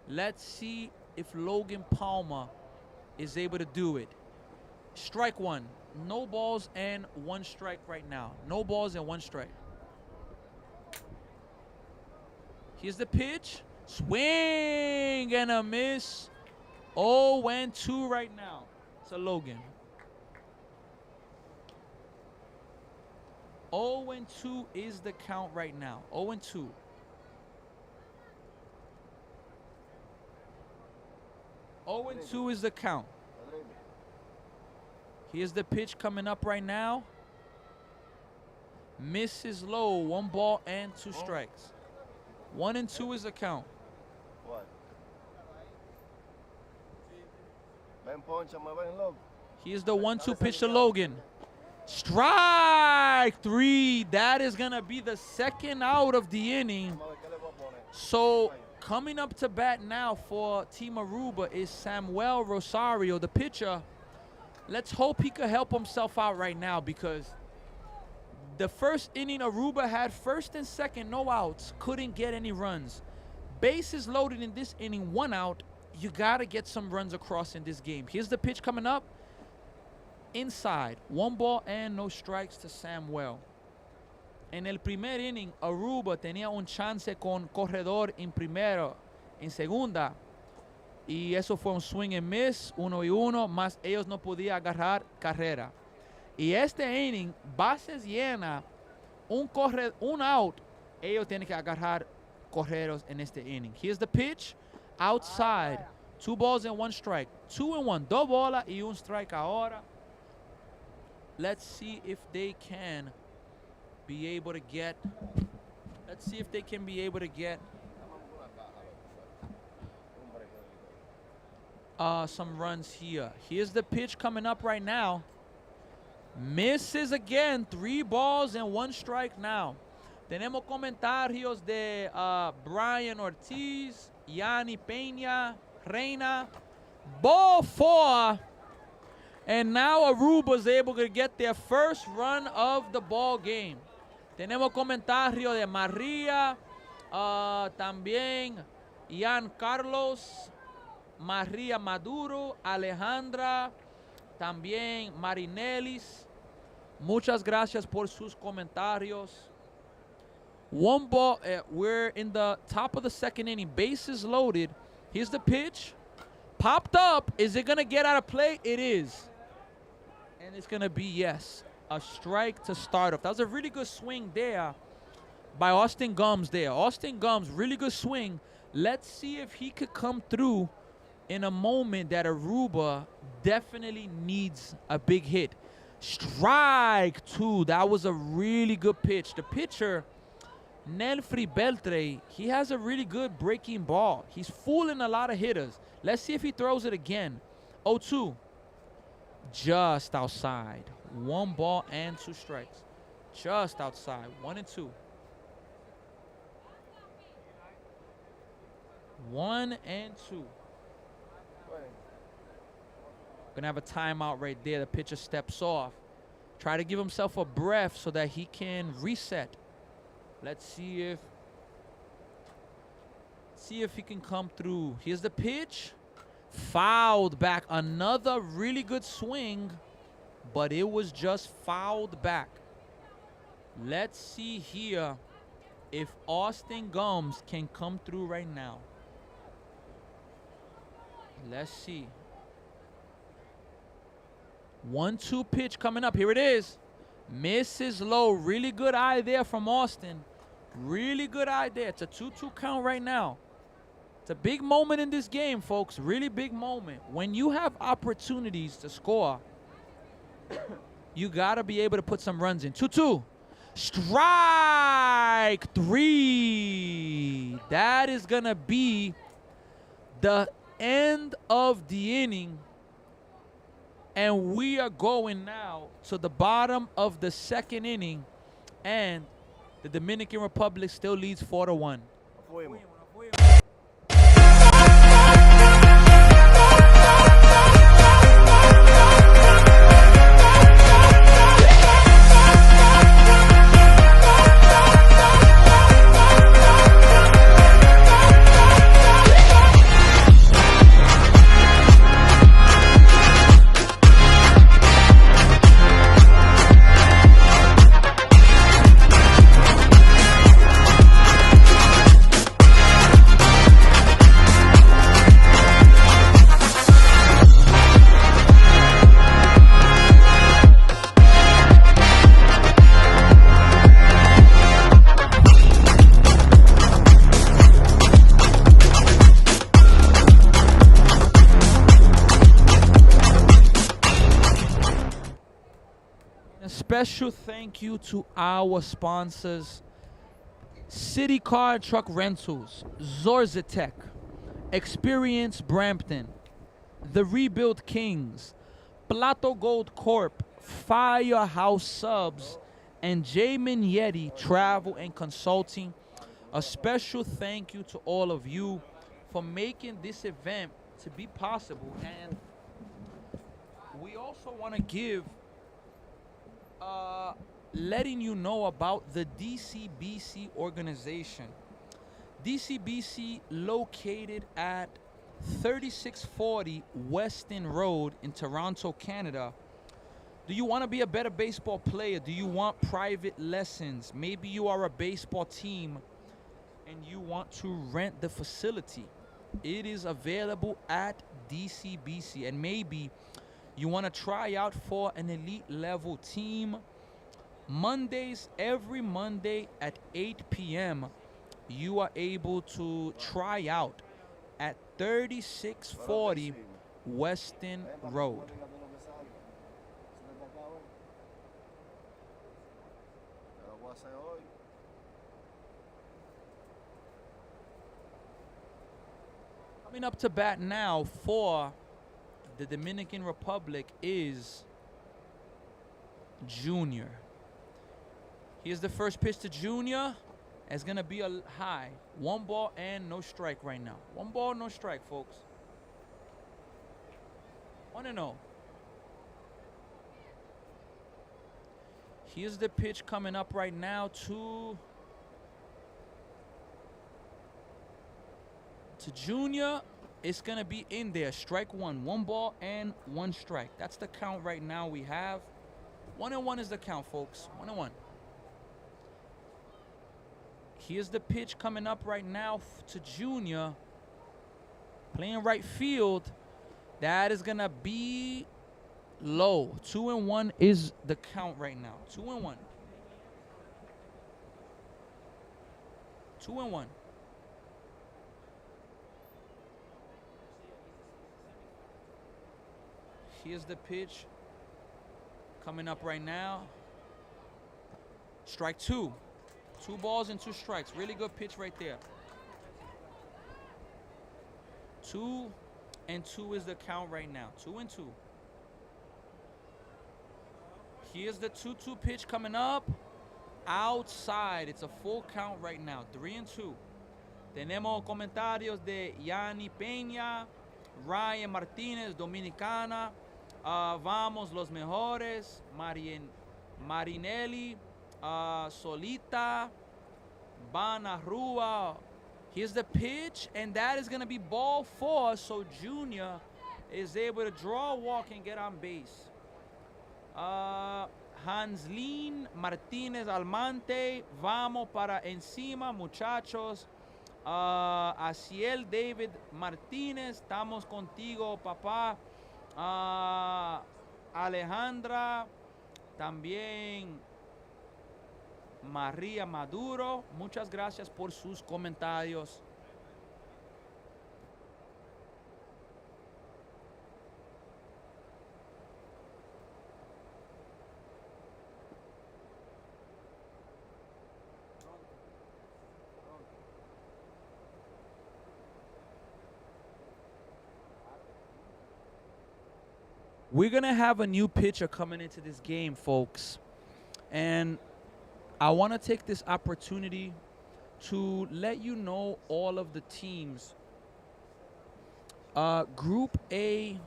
Let's see if Logan Palmer is able to do it. Strike 1. No balls and 1 strike right now. No balls and 1 strike. Here's the pitch. Swing and a miss. 0-2 right now. It's a Logan. 0-2 is the count right now. 0-2. Oh and 2 is the count. Here's the pitch coming up right now. Misses low. 1 ball and 2 strikes. 1-2 is the count. What? Ven, ponchame, ven, loco. Here's the 1-2 pitch to Logan. Strike 3. That is going to be the second out of the inning. Vamos a ver qué le voy a poner. So coming up to bat now for Team Aruba is Samuel Rosario, the pitcher. Let's hope he could help himself out right now, because the first inning Aruba had first and second, no outs, couldn't get any runs. Bases loaded in this inning, 1 out. You got to get some runs across in this game. Here's the pitch coming up. Inside, 1 ball and no strikes to Samuel. En el primer inning, Aruba tenía un chance con corredor en primero, en segunda. Y eso fue un swing and miss, 1-1, más ellos no podían agarrar carrera. Y este inning, bases llenas, un out, ellos tienen que agarrar correros en este inning. Here's the pitch, outside, 2 balls and 1 strike. 2-1, 2 bolas y 1 strike ahora. Let's see if they can be able to get, some runs here. Here's the pitch coming up right now. Misses again. 3 balls and 1 strike now. Tenemos comentarios de Brian Ortiz, Yanni Peña, Reina. Ball 4. And now Aruba's able to get their first run of the ball game. Tenemos comentario de María, también Ian Carlos, Maria Maduro, Alejandra, también Marinelis. Muchas gracias por sus comentarios. One ball, we're in the top of the second inning. Bases loaded. Here's the pitch. Popped up. Is it going to get out of play? It is. And it's going to be, yes, a strike to start off. That was a really good swing there by Austin Gums there. Austin Gums, really good swing. Let's see if he could come through in a moment that Aruba definitely needs a big hit. Strike two. That was a really good pitch. The pitcher, Nelfri Beltre, he has a really good breaking ball. He's fooling a lot of hitters. Let's see if he throws it again. 0-2. Just outside. 1 ball and 2 strikes. Just outside. 1-2. 1-2. Gonna have a timeout right there. The pitcher steps off. Try to give himself a breath so that he can reset. Let's see if he can come through. Here's the pitch. Fouled back. Another really good swing, but it was just fouled back. Let's see here if Austin Gums can come through right now. Let's see. 1-2 pitch coming up. Here it is. Misses low. Really good eye there from Austin. Really good eye there. It's a 2-2 count right now. It's a big moment in this game, folks. Really big moment. When you have opportunities to score, you got to be able to put some runs in. 2-2. Strike 3. That is going to be the end of the inning. And we are going now to the bottom of the second inning. And the Dominican Republic still leads 4-1. Special thank you to our sponsors: City Car and Truck Rentals, Zorzatech, Experience Brampton, The Rebuild Kings, Plato Gold Corp, Firehouse Subs, and Jamin Yeti Travel and Consulting. A special thank you to all of you for making this event to be possible. And we also want to give letting you know about the DCBC organization. DCBC located at 3640 Weston Road in Toronto, Canada. Do you want to be a better baseball player? Do you want private lessons? Maybe you are a baseball team and you want to rent the facility. It is available at DCBC. And maybe you want to try out for an elite level team. Mondays, every Monday at 8 p.m., you are able to try out at 3640 Weston Road. Coming up to bat now for the Dominican Republic is Junior. Here's the first pitch to Junior. It's going to be a high. 1 ball and no strike right now. 1 ball, no strike, folks. 1-0. Here's the pitch coming up right now to Junior. It's going to be in there. Strike one. 1 ball and 1 strike. That's the count right now we have. 1-1 is the count, folks. 1-1. Here's the pitch coming up right now to Junior. Playing right field. That is going to be low. 2-1 is the count right now. 2-1. 2-1. Here's the pitch coming up right now. Strike 2. 2 balls and 2 strikes. Really good pitch right there. 2-2 is the count right now. 2-2. Here's the 2-2 pitch coming up. Outside. It's a full count right now. 3-2. Tenemos comentarios de Yanni Peña, Ryan Martinez, Dominicana. Vamos los mejores. Marinelli, Solita, Van Aruba. Here's the pitch, and that is going to be ball 4. So Junior is able to draw a walk and get on base. Hanslin Martinez Almante, vamos para encima, muchachos. Asiel David Martinez, estamos contigo, papá. Alejandra, también María Maduro, muchas gracias por sus comentarios. We're going to have a new pitcher coming into this game, folks. And I want to take this opportunity to let you know all of the teams. Group A,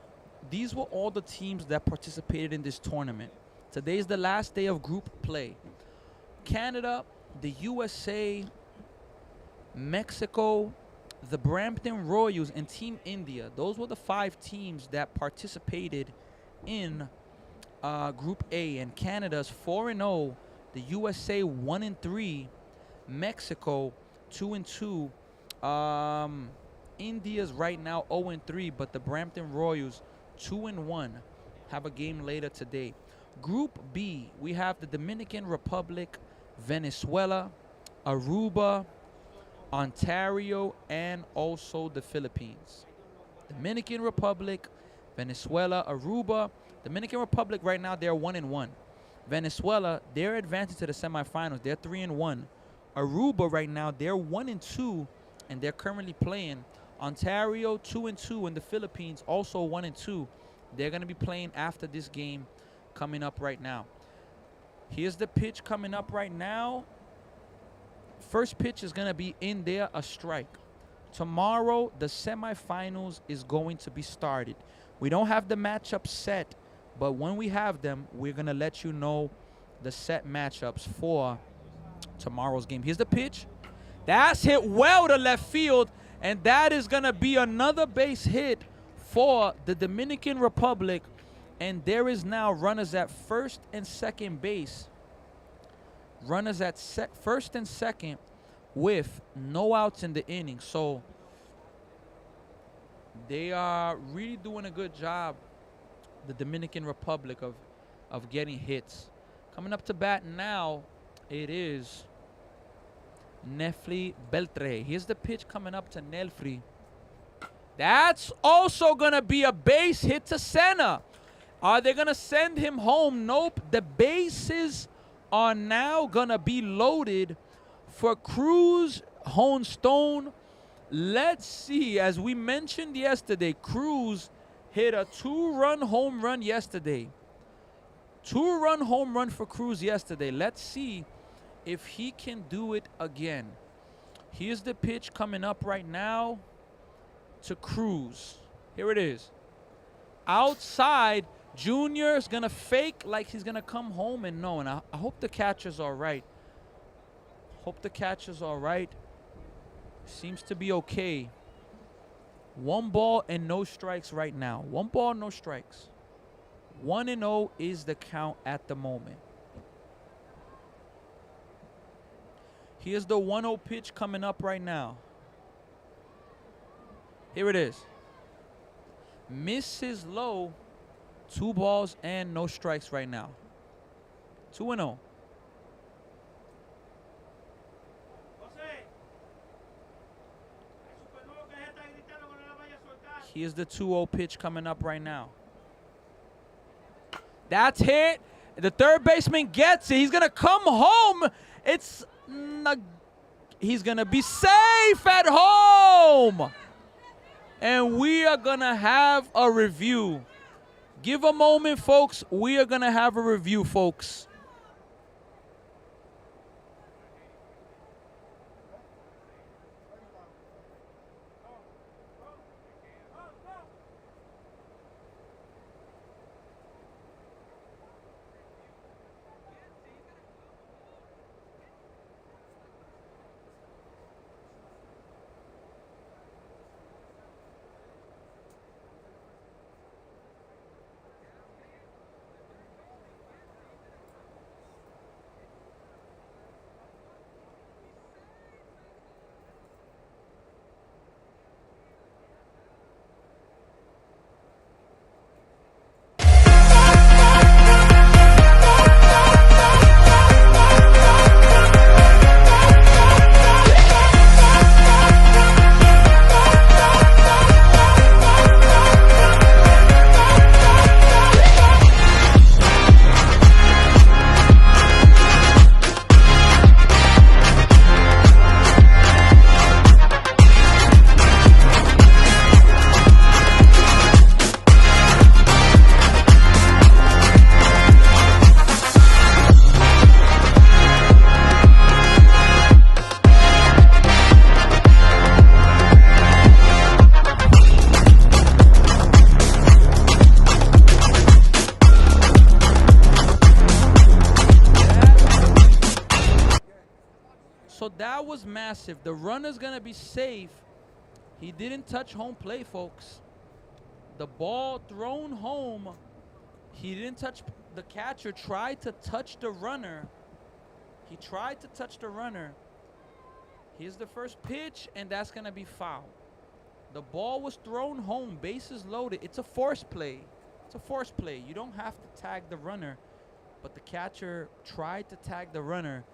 these were all the teams that participated in this tournament. Today's the last day of group play. Canada, the USA, Mexico, the Brampton Royals, and Team India. Those were the 5 teams that participated in Group A. And Canada's 4-0, the USA 1-3, Mexico 2-2, India's right now 0-3, but the Brampton Royals 2-1 have a game later today. Group B, we have the Dominican Republic, Venezuela, Aruba, Ontario, and also the Philippines. Dominican Republic, Venezuela, Aruba. Dominican Republic right now, they're 1-1. Venezuela, they're advancing to the semifinals. They're 3-1. Aruba right now, they're 1-2, and they're currently playing. Ontario 2-2, and the Philippines also 1-2. They're going to be playing after this game coming up right now. Here's the pitch coming up right now. First pitch is going to be in there, a strike. Tomorrow, the semifinals is going to be started. We don't have the matchup set, but when we have them, we're going to let you know the set matchups for tomorrow's game. Here's the pitch. That's hit well to left field, and that is going to be another base hit for the Dominican Republic. And there is now runners at first and second base. Runners at first and second with no outs in the inning. So they are really doing a good job, the Dominican Republic, of getting hits. Coming up to bat now, it is Nefli Beltre. Here's the pitch coming up to Nefli. That's also going to be a base hit to center. Are they going to send him home? Nope. The bases are now going to be loaded for Cruz Honestone. Let's see. As we mentioned yesterday, Cruz hit a 2-run home run yesterday. 2-run home run for Cruz yesterday. Let's see if he can do it again. Here's the pitch coming up right now to Cruz. Here it is. Outside, Junior is going to fake like he's going to come home and no. And I hope the catcher's all right. Hope the catcher's all right. Seems to be okay. 1 ball and no strikes right now. 1 ball, no strikes. 1-0 is the count at the moment. Here's the 1-0 pitch coming up right now. Here it is. Misses low. 2 balls and no strikes right now. 2-0. Here's the 2-0 pitch coming up right now. That's hit. The third baseman gets it. He's going to come home. He's going to be safe at home. And we are going to have a review. Give a moment, folks. We are going to have a review, folks. So that was massive. The runner's going to be safe. He didn't touch home plate, folks. The ball thrown home. He didn't touch. The catcher tried to touch the runner. He tried to touch the runner. Here's the first pitch, and that's going to be foul. The ball was thrown home. Bases loaded. It's a force play. It's a force play. You don't have to tag the runner, but the catcher tried to tag the runner,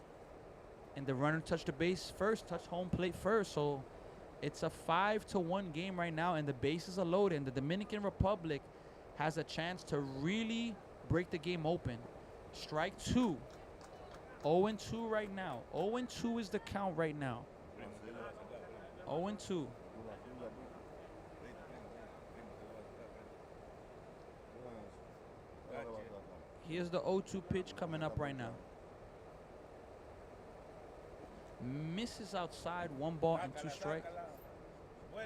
and the runner touched the base first, touched home plate first. So it's a 5-1 game right now, and the bases are loaded. And the Dominican Republic has a chance to really break the game open. Strike 2. 0-2 right now. 0-2 is the count right now. 0-2. Here's the 0-2 pitch coming up right now. Misses outside. 1 ball and 2 strikes.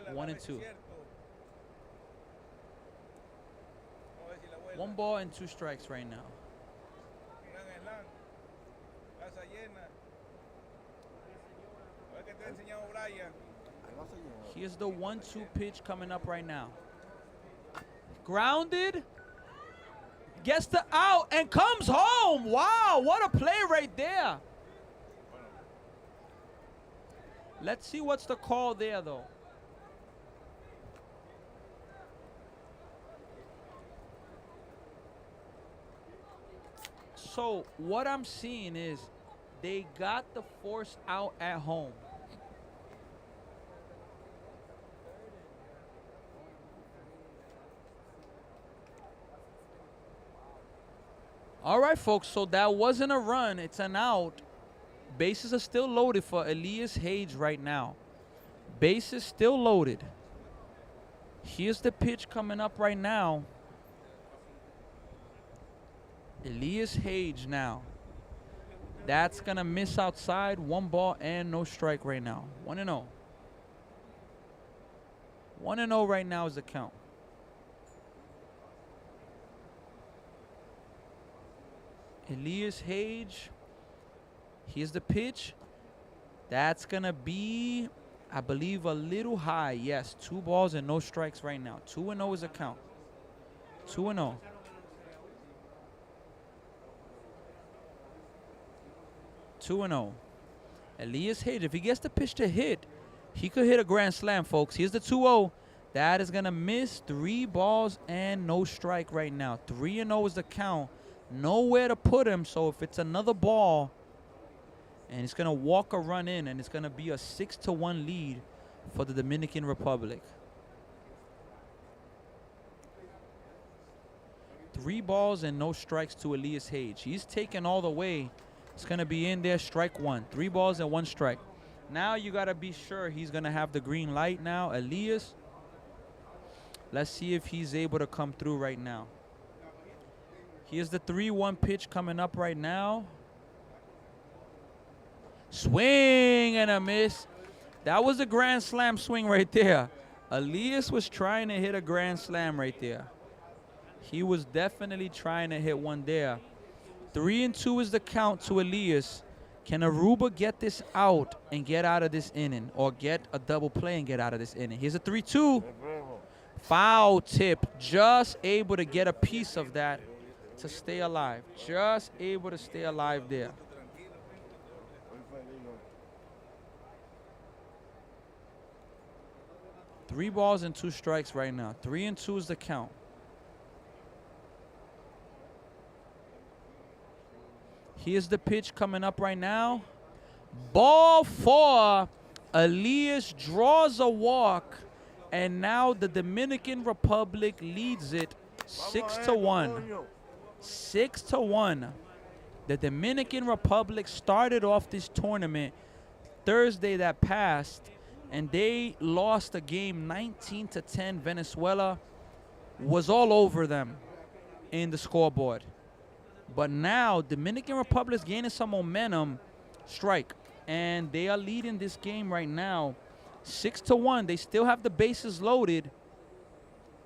1-2. 1 ball and 2 strikes right now. Here's the 1-2 pitch coming up right now. Grounded. Gets the out and comes home. Wow, what a play right there. Let's see what's the call there, though. So what I'm seeing is they got the force out at home. All right, folks, so that wasn't a run. It's an out. Bases are still loaded for Elias Hage right now. Bases still loaded. Here's the pitch coming up right now. Elias Hage now. That's going to miss outside. 1 ball and no strike right now. 1-0. 1-0 right now is the count. Elias Hage. Here's the pitch. That's going to be I believe a little high. Yes, 2 balls and no strikes right now. 2-0 is a count. 2-0. 2-0. Elias Hayes, if he gets the pitch to hit, he could hit a grand slam, folks. Here's the 2-0. That is going to miss. 3 balls and no strike right now. 3-0 is the count. Nowhere to put him, so if it's another ball, and it's going to walk a run in, and it's going to be a 6-1 lead for the Dominican Republic. 3 balls and no strikes to Elias Hayes. He's taken all the way. It's going to be in there, strike 1. 3 balls and 1 strike. Now you got to be sure he's going to have the green light now. Elias, let's see if he's able to come through right now. Here's the 3-1 pitch coming up right now. Swing and a miss. That was a grand slam swing right there. Elias was trying to hit a grand slam right there. He was definitely trying to hit one there. 3-2 is the count to Elias. Can Aruba get this out and get out of this inning, or get a double play and get out of this inning? Here's a 3-2. Foul tip. Just able to get a piece of that to stay alive. Just able to stay alive there. 3 balls and 2 strikes right now. 3-2 is the count. Here's the pitch coming up right now. Ball 4. Elias draws a walk, and now the Dominican Republic leads it 6-1. 6-1. The Dominican Republic started off this tournament Thursday that passed, and they lost a game 19-10. Venezuela was all over them in the scoreboard. But now Dominican Republic's gaining some momentum. Strike. And they are leading this game right now 6-1. They still have the bases loaded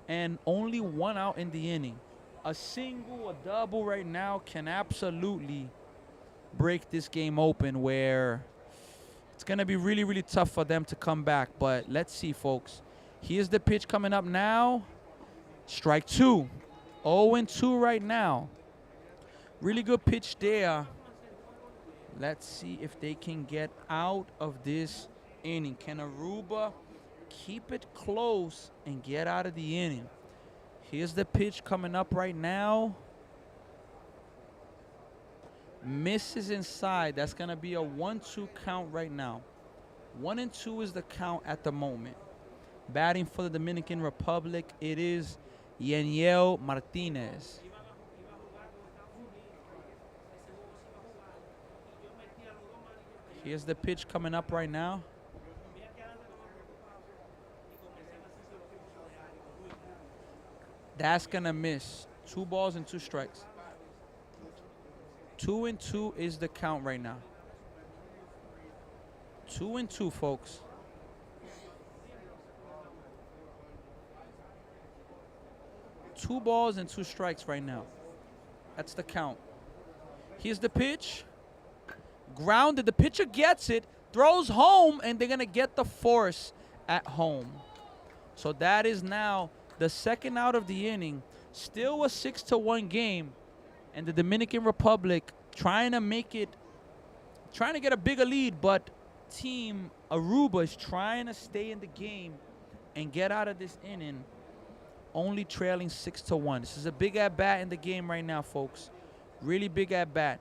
and only 1 out in the inning. A single, a double right now can absolutely break this game open, where it's going to be really, really tough for them to come back. But let's see, folks. Here's the pitch coming up now. Strike 2. 0-2 right now. Really good pitch there. Let's see if they can get out of this inning. Can Aruba keep it close and get out of the inning? Here's the pitch coming up right now. Misses inside. That's going to be a 1-2 count right now. 1-2 is the count at the moment. Batting for the Dominican Republic, it is Yaniel Martinez. Here's the pitch coming up right now. That's going to miss. 2 balls and 2 strikes. 2-2 is the count right now. 2-2, folks. Two balls and 2 strikes right now. That's the count. Here's the pitch. Grounded. The pitcher gets it, throws home, and they're going to get the force at home. So that is now the 2nd out of the inning. Still a 6-1 game, and the Dominican Republic trying to get a bigger lead, but Team Aruba is trying to stay in the game and get out of this inning, only trailing 6-1. This is a big at-bat in the game right now, folks. Really big at-bat.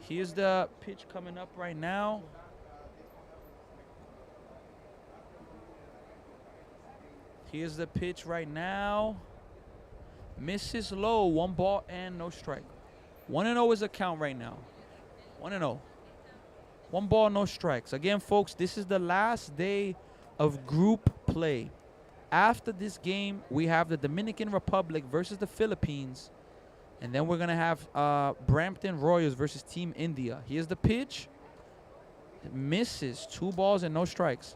Here's the pitch coming up right now. Here's the pitch right now. Misses low. 1 ball and no strike. 1-0 is a count right now. 1-0. 1 ball, no strikes. Again, folks, this is the last day of group play. After this game, we have the Dominican Republic versus the Philippines. And then we're going to have Brampton Royals versus Team India. Here's the pitch. It misses. 2 balls and no strikes.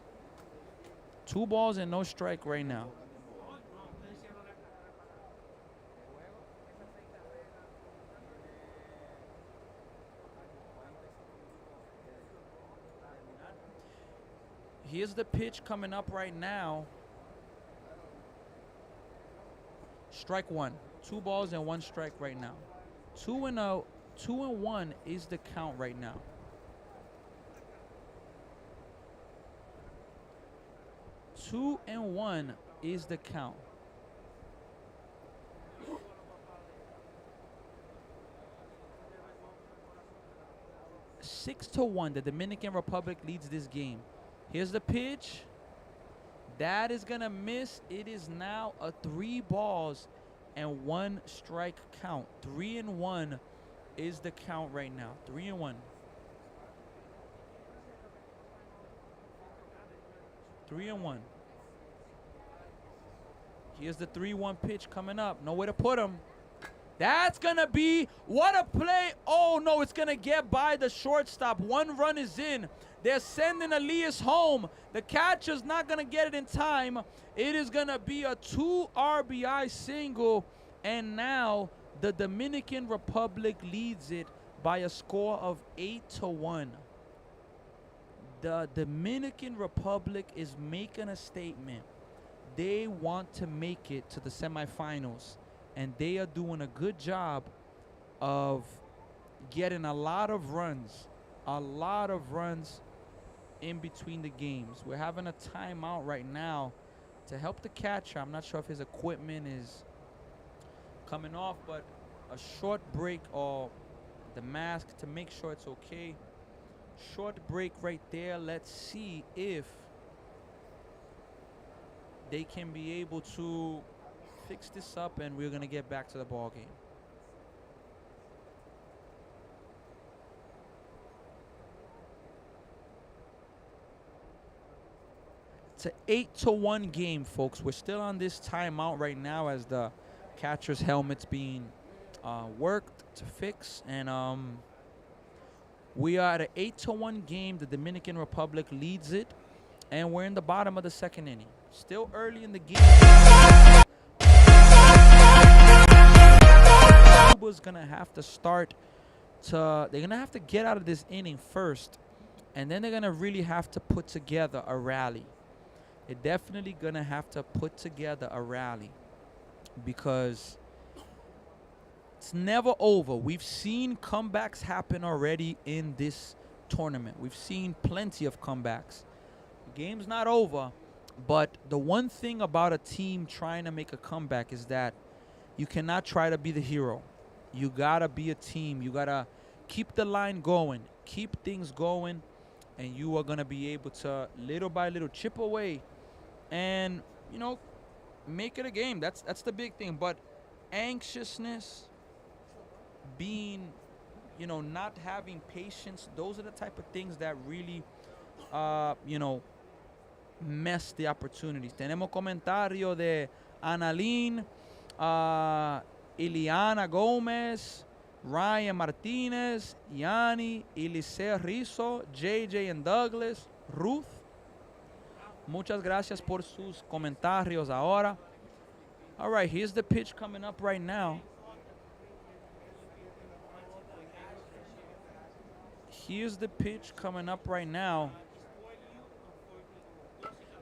2 balls and no strike right now. Here's the pitch coming up right now. Strike one. 2 balls and 1 strike right now. 2-0. 2-1 is the count right now. Two and one is the count. 6-1. The Dominican Republic leads this game. Here's the pitch. That is gonna miss. It is now a 3 balls and 1 strike count. 3-1 is the count right now. 3-1. 3-1. Here's the 3-1 pitch coming up. Nowhere to put him. That's going to be, what a play. Oh, no, it's going to get by the shortstop. 1 run is in. They're sending Elias home. The catcher's not going to get it in time. It is going to be a 2 RBI single. And now the Dominican Republic leads it by a score of 8-1. The Dominican Republic is making a statement. They want to make it to the semifinals, and they are doing a good job of getting a lot of runs in between the games. We're having a timeout right now to help the catcher. I'm not sure if his equipment is coming off, but a short break, or the mask to make sure it's okay. Short break right there. Let's see if they can be able to fix this up, and we're going to get back to the ball game. It's an 8-1 game, folks. We're still on this timeout right now as the catcher's helmet's being worked to fix, and we are at an 8-1 game. The Dominican Republic leads it, and we're in the bottom of the 2nd inning. Still early in the game. Aruba's gonna have to start to. They're gonna have to get out of this inning first, and then they're gonna really have to put together a rally. They're definitely gonna have to put together a rally because it's never over. We've seen comebacks happen already in this tournament. We've seen plenty of comebacks. The game's not over, but the one thing about a team trying to make a comeback is that you cannot try to be the hero. You gotta be a team. You gotta keep the line going, keep things going, and you are gonna be able to little by little chip away and, you know, make it a game. That's the big thing. But anxiousness, being, you know, not having patience, those are the type of things that really, you know, mess the opportunities. Tenemos comentario de Analín, Iliana Gómez, Ryan Martinez, Yanni, Eliseo Rizzo, JJ and Douglas, Ruth. Muchas gracias por sus comentarios ahora. All right, here's the pitch coming up right now. Here's the pitch coming up right now.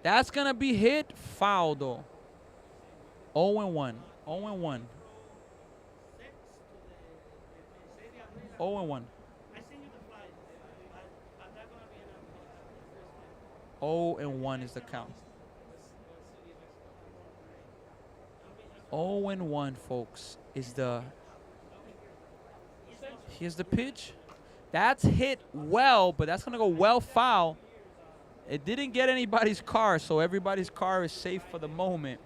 That's going to be hit. Foul, though. 0-1. 0-1. 0-1. 0-1 is the count. 0-1, folks, is the... Here's the pitch. That's hit well, but that's going to go well foul. It didn't get anybody's car, so everybody's car is safe for the moment.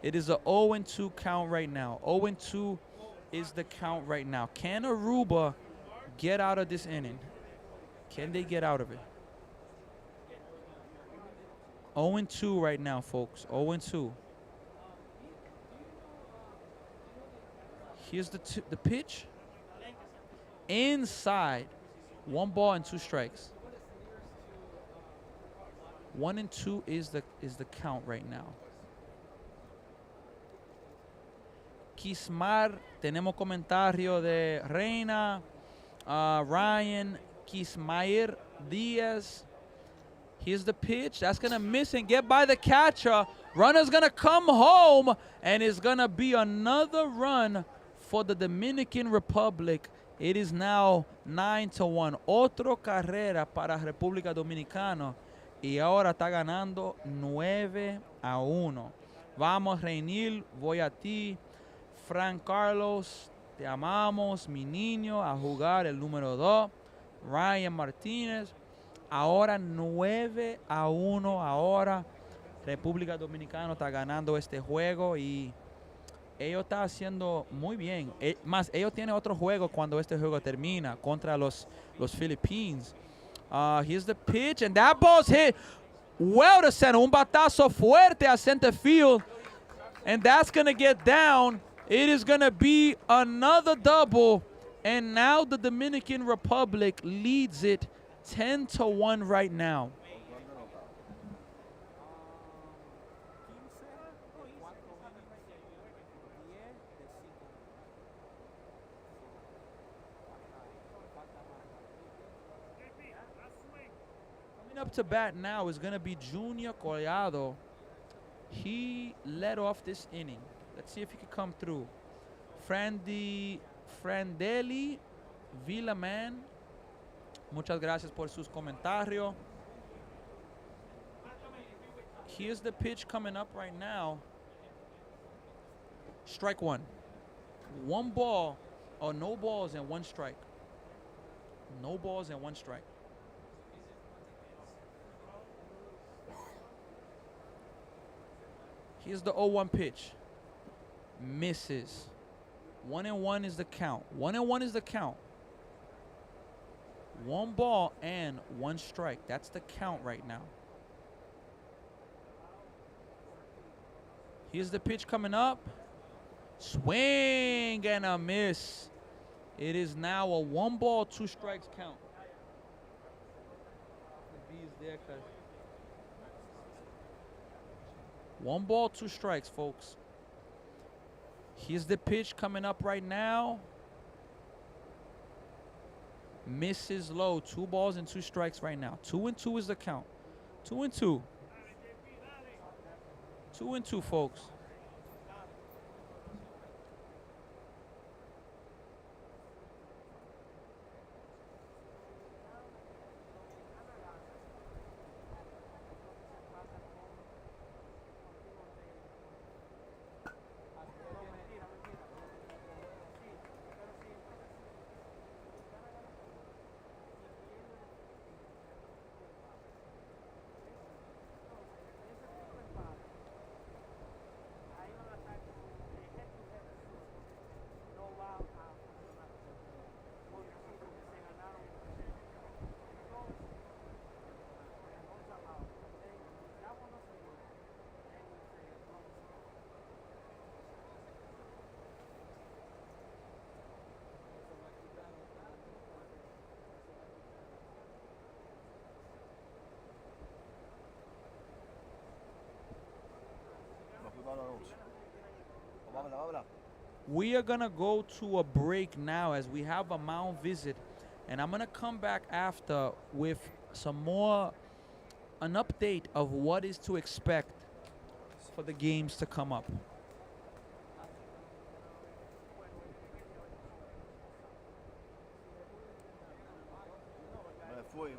It is a 0-2 count right now. 0-2 is the count right now. Can Aruba get out of this inning? Can they get out of it? 0-2 right now, folks. 0-2. Here's the pitch. Inside. 1 ball and 2 strikes. 1-2 is the count right now. Kismar, tenemos comentario de Reina, Ryan, Kismair Díaz. Here's the pitch. That's going to miss and get by the catcher. Runner's going to come home, and it's going to be another run for the Dominican Republic. It is now 9-1. Otro carrera para República Dominicana. Y ahora está ganando 9-1. Vamos, Reinil, voy a ti. Fran Carlos, te amamos, mi niño, a jugar el número 2. Ryan Martínez. Ahora 9-1. Ahora República Dominicana está ganando este juego y ellos están haciendo muy bien. Más, ellos tienen otro juego cuando este juego termina contra los Philippines. Here's the pitch, and that ball's hit well to center. Un batazo fuerte a center field, and that's going to get down. It is going to be another double, and now the Dominican Republic leads it 10-1 right now. Up to bat now is going to be Junior Collado. He led off this inning. Let's see if he can come through. Frandeli Villaman, muchas gracias por sus comentarios. Here's the pitch coming up right now. Strike one. One ball, or no balls and one strike. No balls and one strike. Here's the 0-1 pitch. Misses. 1-1 is the count. 1-1 is the count. One ball and one strike. That's the count right now. Here's the pitch coming up. Swing and a miss. It is now a 1 ball, 2 strikes count. The B's there, cuz. 1 ball, 2 strikes, folks. Here's the pitch coming up right now. Misses low. 2 balls and 2 strikes right now. 2-2 is the count. 2-2. 2-2, folks. We are going to go to a break now as we have a mound visit. And I'm going to come back after with some more, an update of what is to expect for the games to come up. Me fui.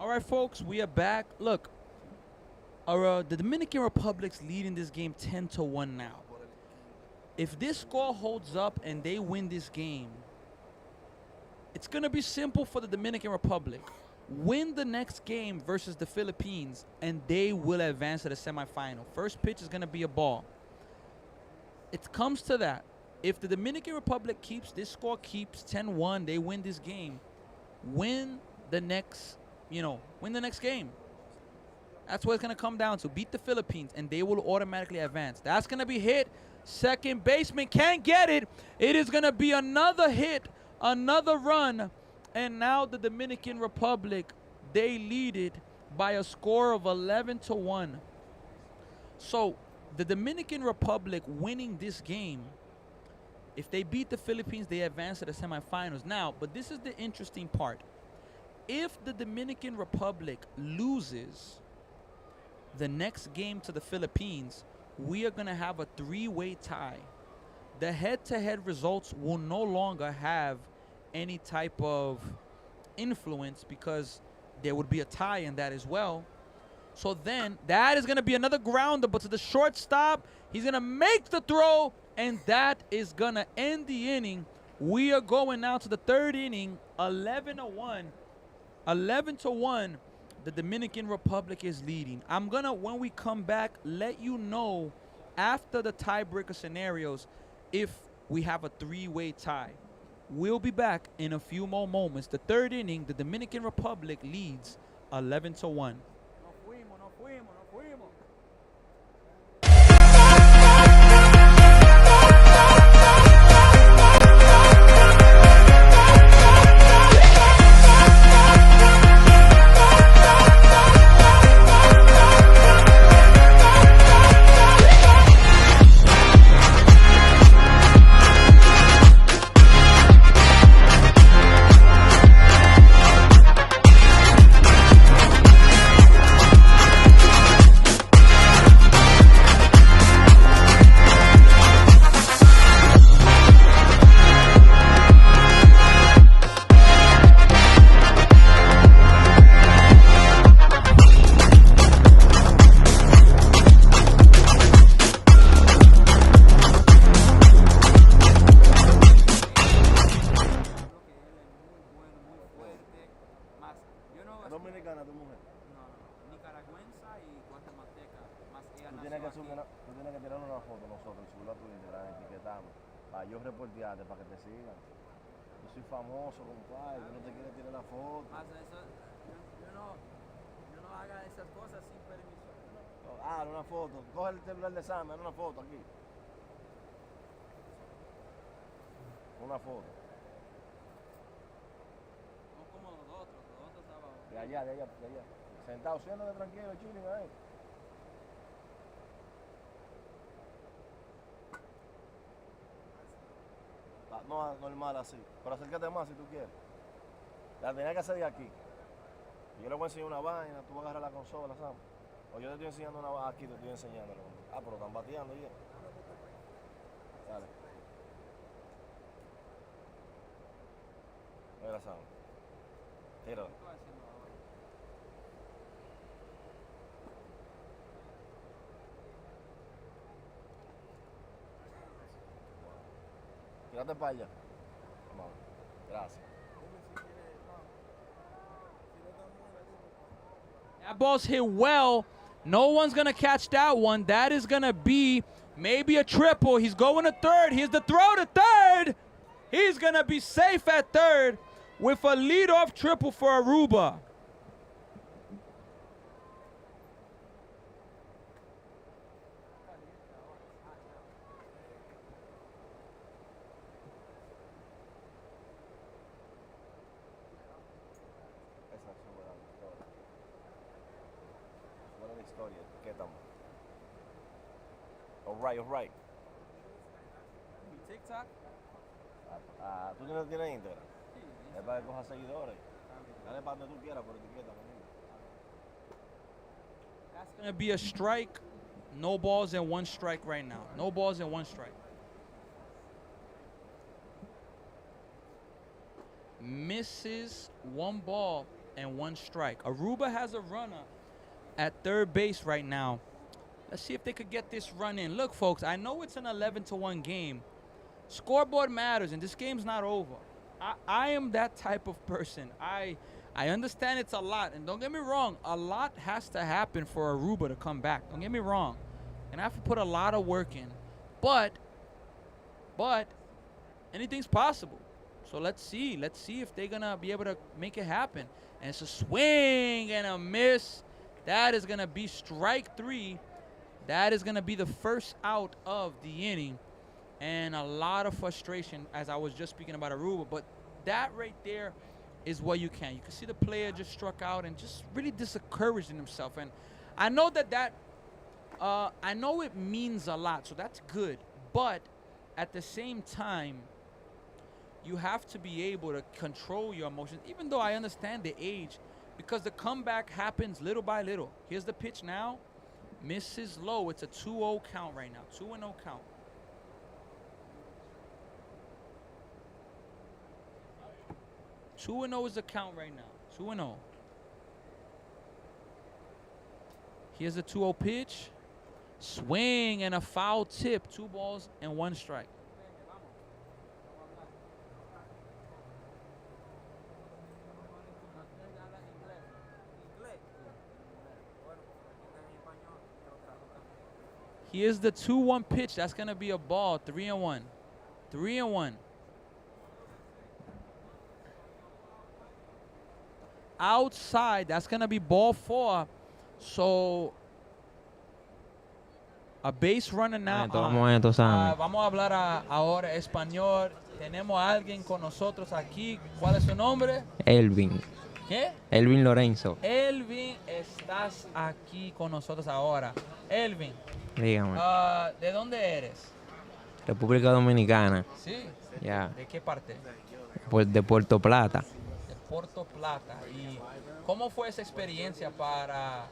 All right, folks, we are back. Look, the Dominican Republic's leading this game 10-1 now. If this score holds up and they win this game, it's going to be simple for the Dominican Republic. Win the next game versus the Philippines, and they will advance to the semifinal. First pitch is going to be a ball. It comes to that. If the Dominican Republic keeps this score, keeps 10-1, they win this game. Win the next game. That's what it's going to come down to. Beat the Philippines, and they will automatically advance. That's going to be hit. Second baseman can't get it. It is going to be another hit, another run. And now the Dominican Republic, they lead it by a score of 11-1. So the Dominican Republic winning this game, if they beat the Philippines, they advance to the semifinals. Now, but this is the interesting part. If the Dominican Republic loses the next game to the Philippines, we are going to have a three-way tie. The head-to-head results will no longer have any type of influence because there would be a tie in that as well. So then that is going to be another grounder, but to the shortstop, he's going to make the throw, and that is going to end the inning. We are going now to the third inning, 11-1. 11-1. The Dominican Republic is leading. I'm going to, when we come back, let you know after the tiebreaker scenarios if we have a three-way tie. We'll be back in a few more moments. The third inning, the Dominican Republic leads 11-1. Dominicana tu mujer. No, nicaragüense y guatemalteca, más ella Tú nació tienes que aquí. tú tienes que tirar una foto nosotros y subirla a tu Instagram, etiquetamos. Para yo reportearte, para que te sigan. Yo soy famoso, compadre, tú no te quieres tirar la foto. Más eso, yo no haga esas cosas sin permiso. Una foto. Coge el celular de Sam, haz una foto aquí. Una foto. No como los otros estaban. De allá. Sentado, siéntate tranquilo, chilling ahí. No, normal así. Pero acércate más si tú quieres. La tenía que hacer de aquí. Yo le voy a enseñar una vaina, tú agarras la consola, Sam. O yo te estoy enseñando una vaina, aquí te estoy enseñando. Pero están bateando ya. Dale. Mira, Sam. Tíralo. ¿Qué estoy haciendo ahora? Tírate para allá. Vamos. Gracias. That ball's hit well. No one's going to catch that one. That is going to be maybe a triple. He's going to third. Here's the throw to third. He's going to be safe at third with a leadoff triple for Aruba. Esa es una buena historia. Buena historia. Etiquetamos. All right. ¿Mi TikTok? ¿Tú tienes Instagram? Sí, Es para que cojas seguidores. Dale para donde tú quieras, pero etiquétame. That's going to be a strike. No balls and one strike right now. No balls and one strike. Misses one ball. and 1 strike. Aruba has a runner at third base right now. Let's see if they could get this run in. Look, folks, I know it's an 11-1 game. Scoreboard matters, and this game's not over. I am that type of person. I understand it's a lot, and don't get me wrong, a lot has to happen for Aruba to come back. Don't get me wrong. And I have to put a lot of work in. But anything's possible. So let's see. Let's see if they're going to be able to make it happen. And it's a swing and a miss. That is going to be strike 3. That is going to be the first out of the inning. And a lot of frustration, as I was just speaking about Aruba. But that right there is what you can. You can see the player just struck out and just really discouraging himself. And I know I know it means a lot, so that's good. But at the same time, you have to be able to control your emotions, even though I understand the age, because the comeback happens little by little. Here's the pitch now. Misses low. It's a 2-0 count right now. 2-0 count. Two and 0 is the count right now. 2-0. Here's the 2-0 pitch. Swing and a foul tip. 2 balls and 1 strike. Here's the 2-1 pitch. That's going to be a ball. 3-1. 3-1. Outside. That's going to be ball 4. So, a base runner now. Vamos a hablar ahora español. Tenemos a alguien con nosotros aquí. ¿Cuál es su nombre? Elvin. ¿Qué? Elvin Lorenzo. Elvin, estás aquí con nosotros ahora. Elvin, Dígame. ¿de dónde eres? República Dominicana. Sí. Ya. ¿De qué parte? Pues de Puerto Plata. De Puerto Plata. ¿Y cómo fue esa experiencia para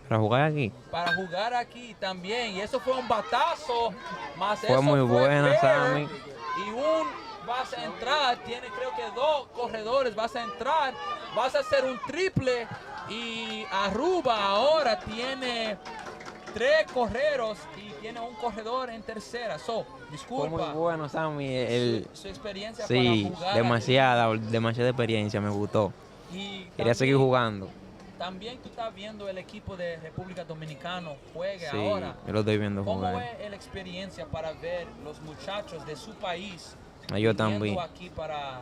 Jugar aquí. Para jugar aquí también? Y eso fue un batazo, más Fue eso muy buena, fair, Sammy. y vas a entrar, tiene creo que 2 corredores, vas a entrar, vas a hacer un triple, y Aruba ahora tiene 3 correros y tiene un corredor en tercera. Disculpa. Fue muy bueno, Sammy. Su experiencia Sí, para jugar demasiada experiencia, me gustó. Y Quería seguir jugando. También tú estás viendo el equipo de República Dominicana juegue Sí, ahora. yo lo estoy viendo ¿Cómo jugar. es la experiencia para ver los muchachos de su país Yo también. viniendo aquí para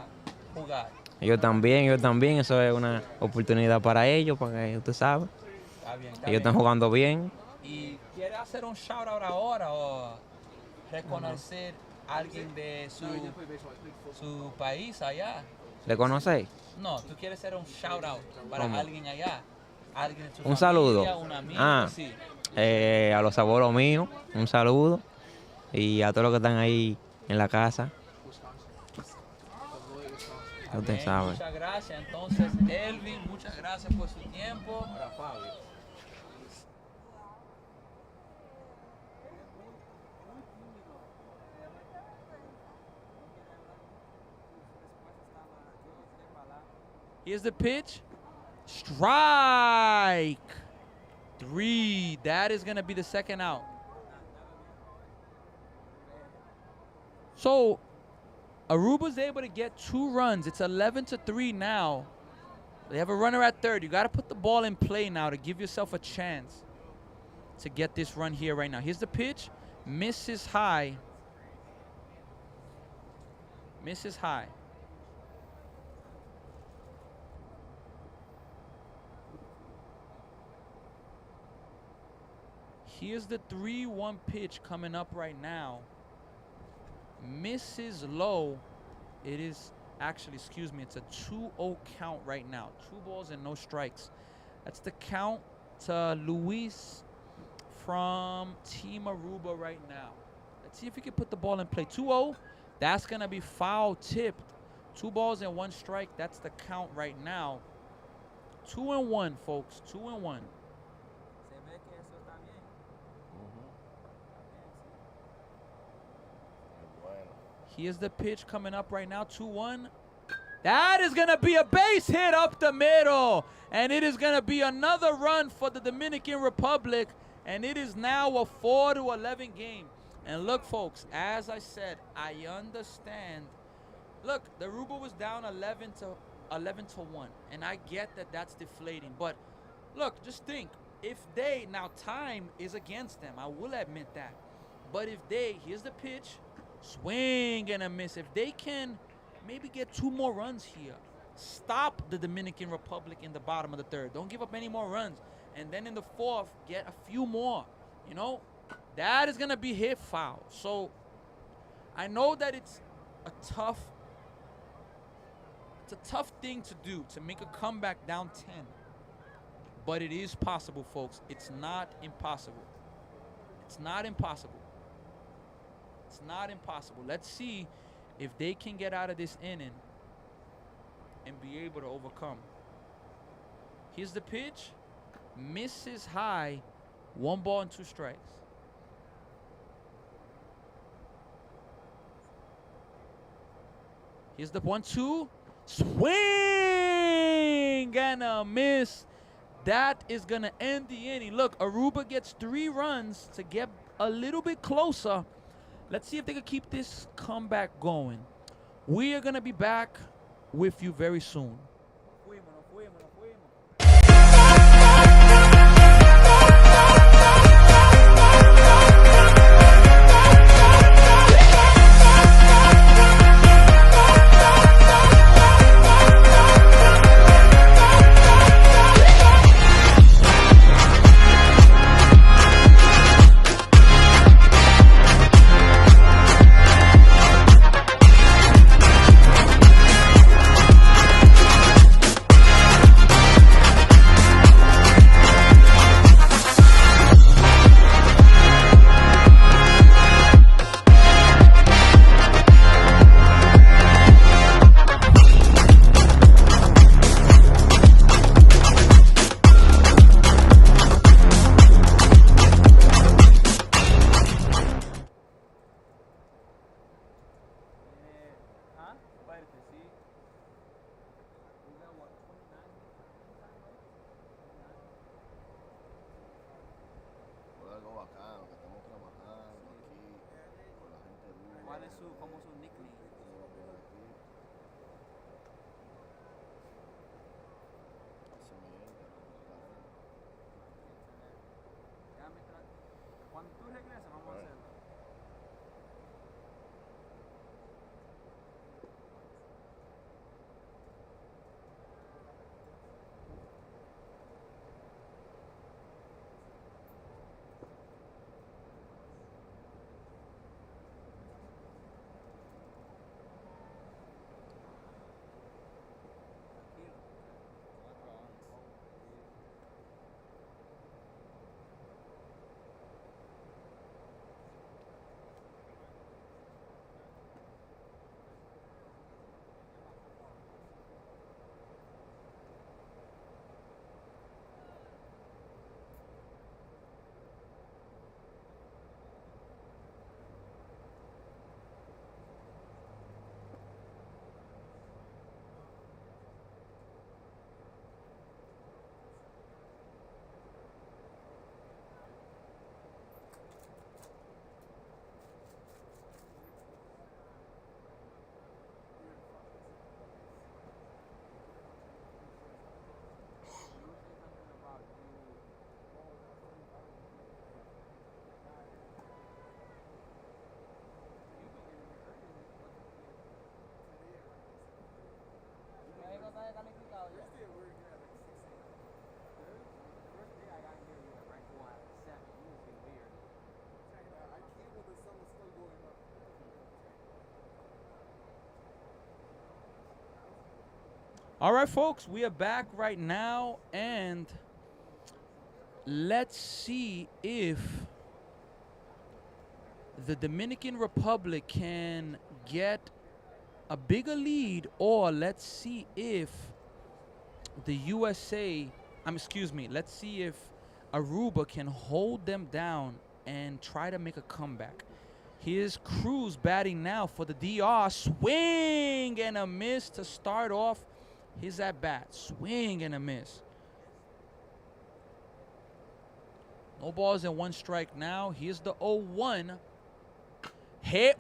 jugar? Yo también. Eso es una oportunidad para ellos, para que usted sabe. Está bien, Ellos están jugando bien. ¿Y quiere hacer un shout out ahora o reconocer a alguien de su país allá? ¿Le conocéis? No, tú quieres hacer un shout out para ¿Cómo? alguien allá. Alguien de su Un familia, saludo. un amigo, sí. A los abuelos míos, un saludo. Y a todos los que están ahí en la casa. Usted Bien, sabe. muchas gracias. Entonces, Elvin, muchas gracias por su tiempo. Here's the pitch. Strike 3. That is going to be the second out. So, Aruba's able to get 2 runs. It's 11-3 now. They have a runner at third. You got to put the ball in play now to give yourself a chance to get this run here right now. Here's the pitch. Misses high. Misses high. Here's the 3-1 pitch coming up right now. Misses low. It is actually, excuse me, it's a 2-0 count right now. 2 balls and no strikes. That's the count to Luis from Team Aruba right now. Let's see if he can put the ball in play. 2-0. That's going to be foul tipped. 2 balls and 1 strike. That's the count right now. 2-1, folks. 2-1. Here's the pitch coming up right now. 2-1. That is going to be a base hit up the middle. And it is going to be another run for the Dominican Republic. And it is now a 4-11 game. And look, folks, as I said, I understand. Look, the Aruba was down 11 to 1. And I get that that's deflating. But look, just think. If they, now time is against them. I will admit that. But if they, here's the pitch, swing and a miss. If they can maybe get 2 more runs here, stop the Dominican Republic in the bottom of the 3rd. Don't give up any more runs. And then in the 4th, get a few more. You know, that is going to be hit foul. So I know that it's a tough thing to do, to make a comeback down 10. But it is possible, folks. It's not impossible. It's not impossible. It's not impossible. Let's see if they can get out of this inning and be able to overcome. Here's the pitch. Misses high. 1 ball and 2 strikes. Here's the 1-2. Swing and a miss. That is going to end the inning. Look, Aruba gets 3 runs to get a little bit closer. Let's see if they can keep this comeback going. We are going to be back with you very soon. Como su nickname. Cuando tú regreses vamos a hacerlo. All right, folks, we are back right now, and let's see if the Dominican Republic can get a bigger lead, or let's see if the USA, let's see if Aruba can hold them down and try to make a comeback. Here's Cruz batting now for the DR. Swing and a miss to start off his at-bat. Swing and a miss. No balls and 1 strike now. Here's the 0-1. Hit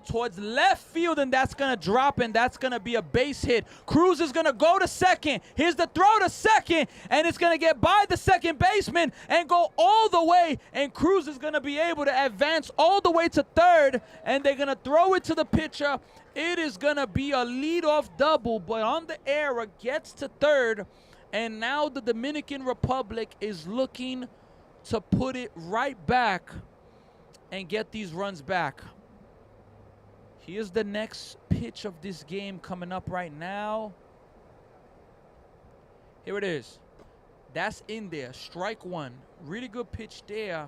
towards left field, and that's going to drop, and that's going to be a base hit. Cruz is going to go to second. Here's the throw to second, and it's going to get by the second baseman and go all the way, and Cruz is going to be able to advance all the way to third, and they're going to throw it to the pitcher. It is going to be a leadoff double, but on the air, it gets to third, and now the Dominican Republic is looking to put it right back and get these runs back. Here's the next pitch of this game coming up right now. Here it is. That's in there. Strike 1. Really good pitch there.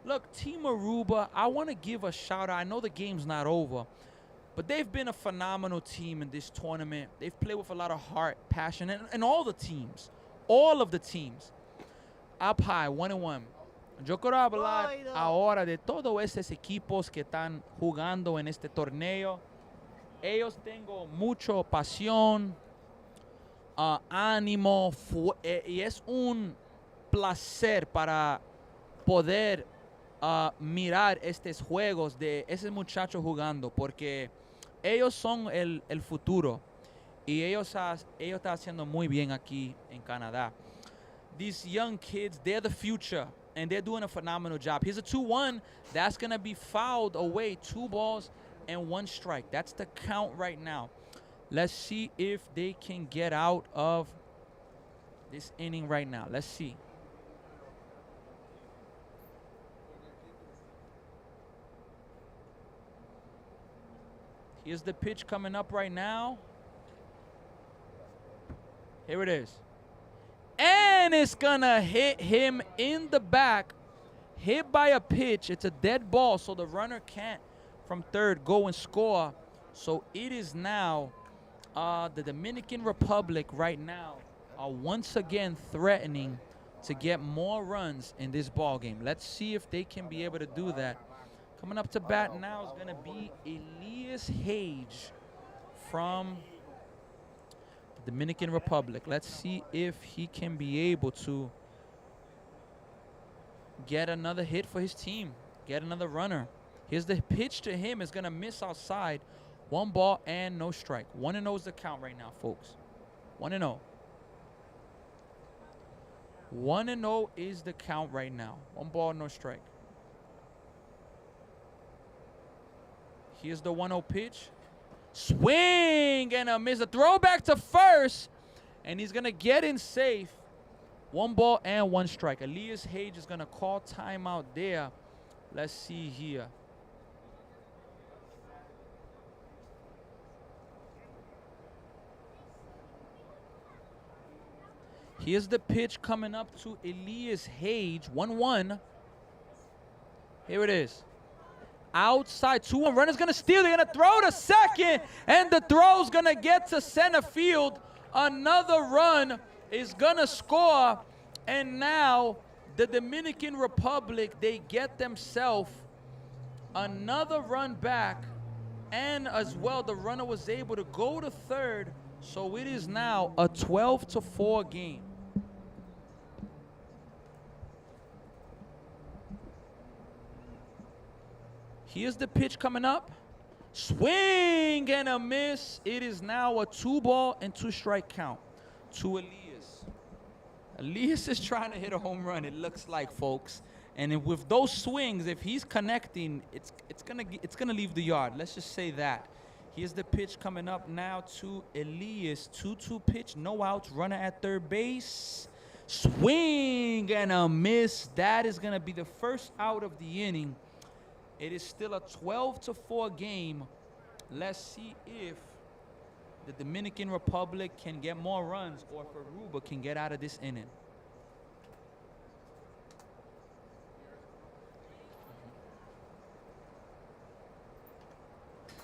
Look, Team Aruba, I want to give a shout out. I know the game's not over, but they've been a phenomenal team in this tournament. They've played with a lot of heart, passion, and all the teams. All of the teams. Up high, 1-1. Yo quiero hablar ahora de todos esos equipos que están jugando en este torneo. Ellos tengo mucho pasión, ánimo, y es un placer para poder mirar estos juegos de esos muchachos jugando, porque ellos son el futuro y ellos están haciendo muy bien aquí en Canadá. These young kids, they're the future, and they're doing a phenomenal job. Here's a 2-1. That's going to be fouled away. 2 balls and 1 strike. That's the count right now. Let's see if they can get out of this inning right now. Let's see. Here's the pitch coming up right now. Here it is. And it's gonna hit him in the back. Hit by a pitch. It's a dead ball, so the runner can't from third go and score. So it is now the Dominican Republic right now are once again threatening to get more runs in this ball game. Let's see if they can be able to do that. Coming up to bat now is gonna be Elias Hage from Dominican Republic. Let's see if he can be able to get another hit for his team, get another runner. Here's the pitch to him. Is going to miss outside. 1 ball and no strike. 1-0 is the count right now, folks. 1-0. 1-0 is the count right now. 1 ball, no strike. Here's the 1-0 pitch. Swing and a miss. A throwback to first. And he's going to get in safe. 1 ball and 1 strike. Elias Hage is going to call timeout there. Let's see here. Here's the pitch coming up to Elias Hage. 1-1. Here it is. Outside, 2-1. Runner's going to steal. They're going to throw to second. And the throw's going to get to center field. Another run is going to score. And now the Dominican Republic, they get themselves another run back. And as well, the runner was able to go to third. So it is now a 12-4 game. Here's the pitch coming up. Swing and a miss. It is now a 2 ball and 2 strike count to Elias. Elias is trying to hit a home run, it looks like, folks. And with those swings, if he's connecting, it's gonna leave the yard. Let's just say that. Here's the pitch coming up now to Elias. 2-2 pitch, no outs, runner at third base. Swing and a miss. That is gonna be the first out of the inning. It is still a 12-4 game. Let's see if the Dominican Republic can get more runs or if Aruba can get out of this inning.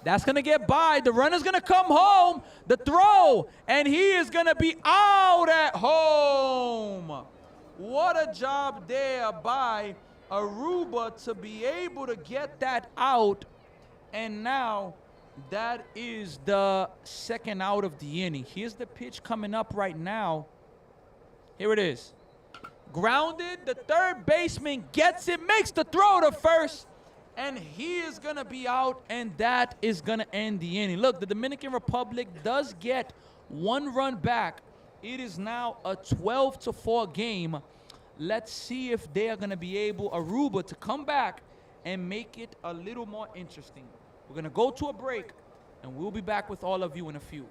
That's going to get by. The runner's going to come home. The throw. And he is going to be out at home. What a job there by Aruba to be able to get that out And now that is the second out of the inning. Here's the pitch coming up right now. Here it is. Grounded, the third baseman gets it, makes the throw to first, and he is going to be out, and that is going to end the inning. Look, the Dominican Republic does get 1 run back. It is now a 12-4 game. Let's see if they are going to be able, Aruba, to come back and make it a little more interesting. We're going to go to a break, and we'll be back with all of you in a few.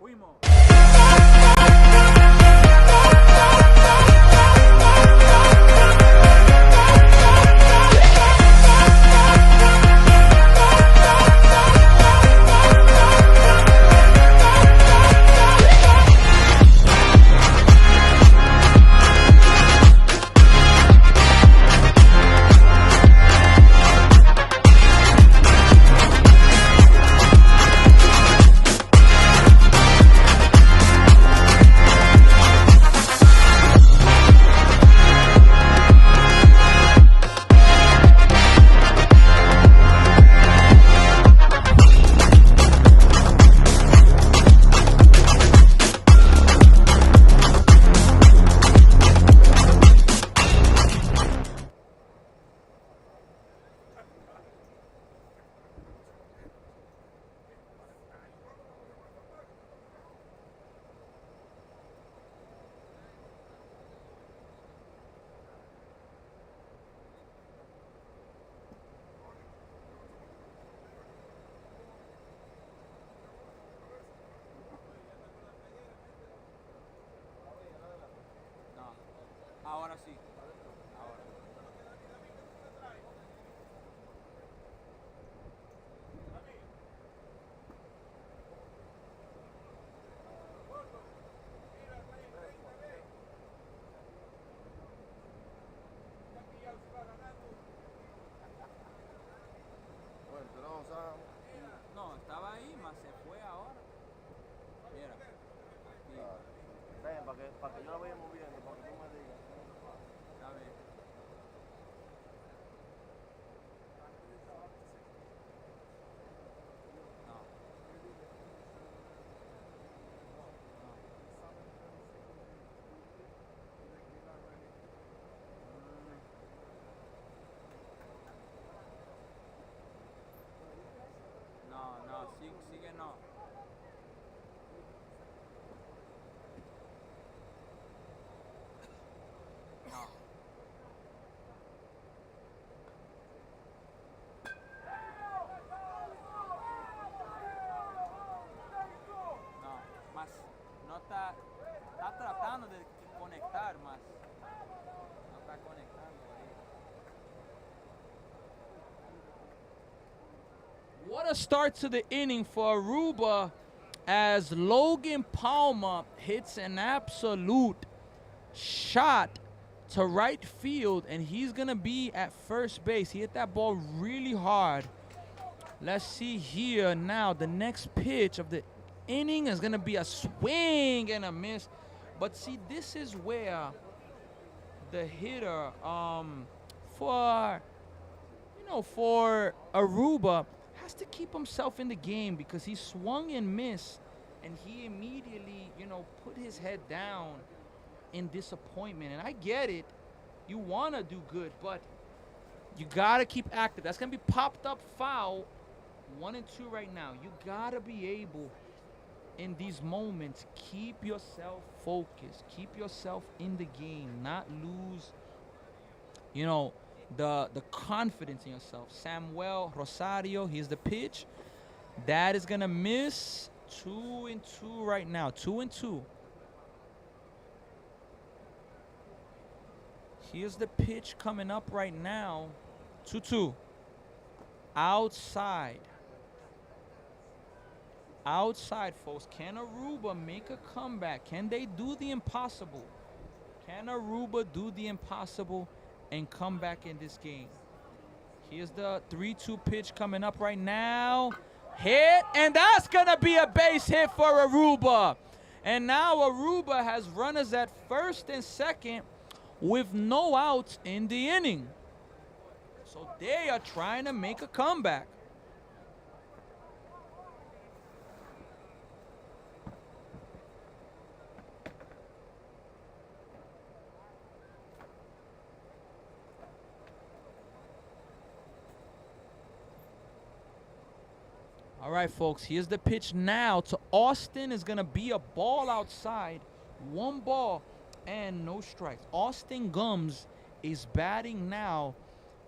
Fuimos. Ahora sí. Ahora. Bueno, tú no sabes. No, estaba ahí, más se fue ahora. Mira. Aquí. Ven, para que yo la vaya moviendo, para que tú me digas. Está bien. No. No, sigue no. No. No, más no está tratando de conectar más. No está conectando ahí. What a start to the inning for Aruba as Logan Palmer hits an absolute shot to right field, and he's going to be at first base. He hit that ball really hard. Let's see here now. The next pitch of the inning is going to be a swing and a miss. But see, this is where the hitter for Aruba has to keep himself in the game, because he swung and missed, and he immediately, put his head down in disappointment. And I get it. You want to do good, but you got to keep active. That's going to be popped up foul. 1-2 right now. You got to be able, in these moments, keep yourself focused. Keep yourself in the game. Not lose, the confidence in yourself. Samuel Rosario, here's the pitch. That is going to miss. 2-2 right now. 2-2. Here's the pitch coming up right now. 2-2. Outside. Outside, folks. Can Aruba make a comeback? Can they do the impossible? Can Aruba do the impossible and come back in this game? Here's the 3-2 pitch coming up right now. Hit, and that's going to be a base hit for Aruba. And now Aruba has runners at first and second with no outs in the inning. So they are trying to make a comeback. All right, folks, here's the pitch now to Austin. Is going to be a ball outside. One ball and no strikes. Austin Gums is batting now.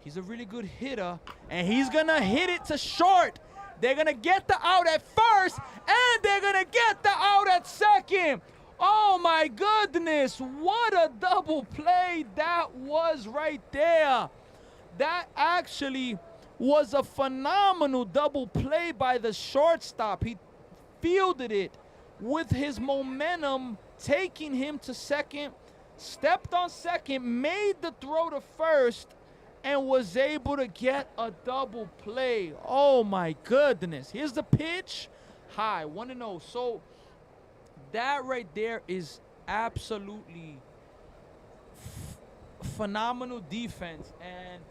He's a really good hitter, and he's going to hit it to short. They're going to get the out at first, and they're going to get the out at second. Oh, my goodness. What a double play that was right there. That actually was a phenomenal double play by the shortstop. He fielded it with his momentum, taking him to second, stepped on second, made the throw to first, and was able to get a double play. Oh my goodness. Here's the pitch. High, 1-0. So that right there is absolutely phenomenal defense, and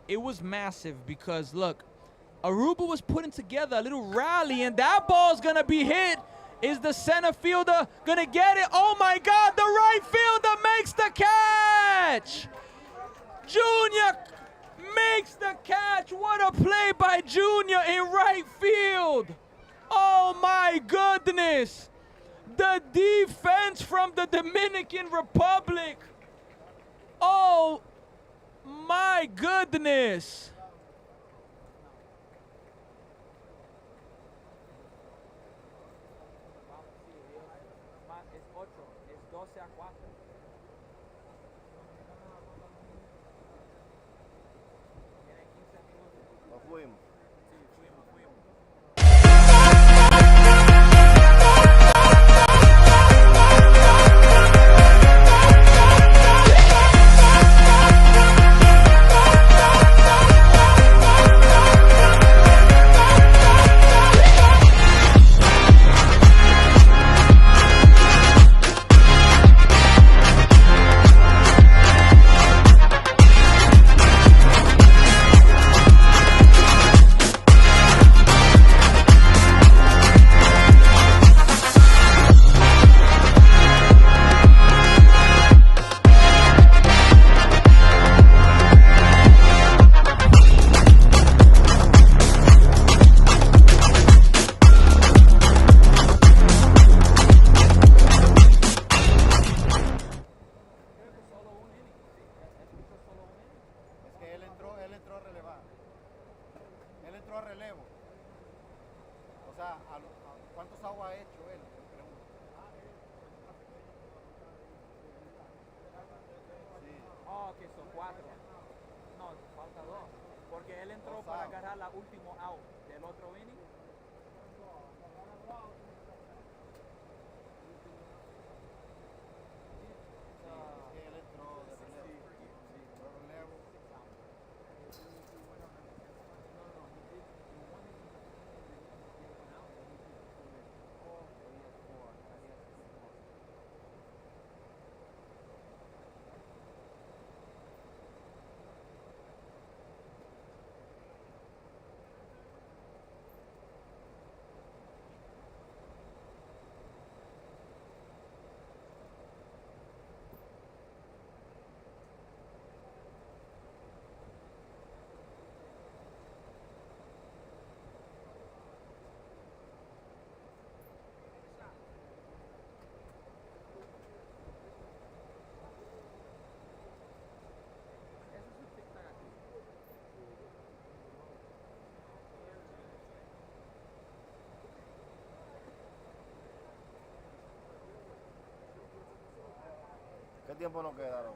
it was massive because, look, Aruba was putting together a little rally, and that ball's going to be hit. Is the center fielder going to get it? Oh, my God, the right fielder makes the catch. Junior makes the catch. What a play by Junior in right field. Oh, my goodness. The defense from the Dominican Republic. Oh, my goodness. Es 8, es 12-4. Tienen 15 minutos. Nos fuimos. Sí, fuimos. ¿Cuántos aguas ha hecho él? Oh, que son 4. No, falta 2. Porque él entró para agarrar la última out del otro inning. Él entró de relevo. Relevo. ¿Qué tiempo nos queda, loco?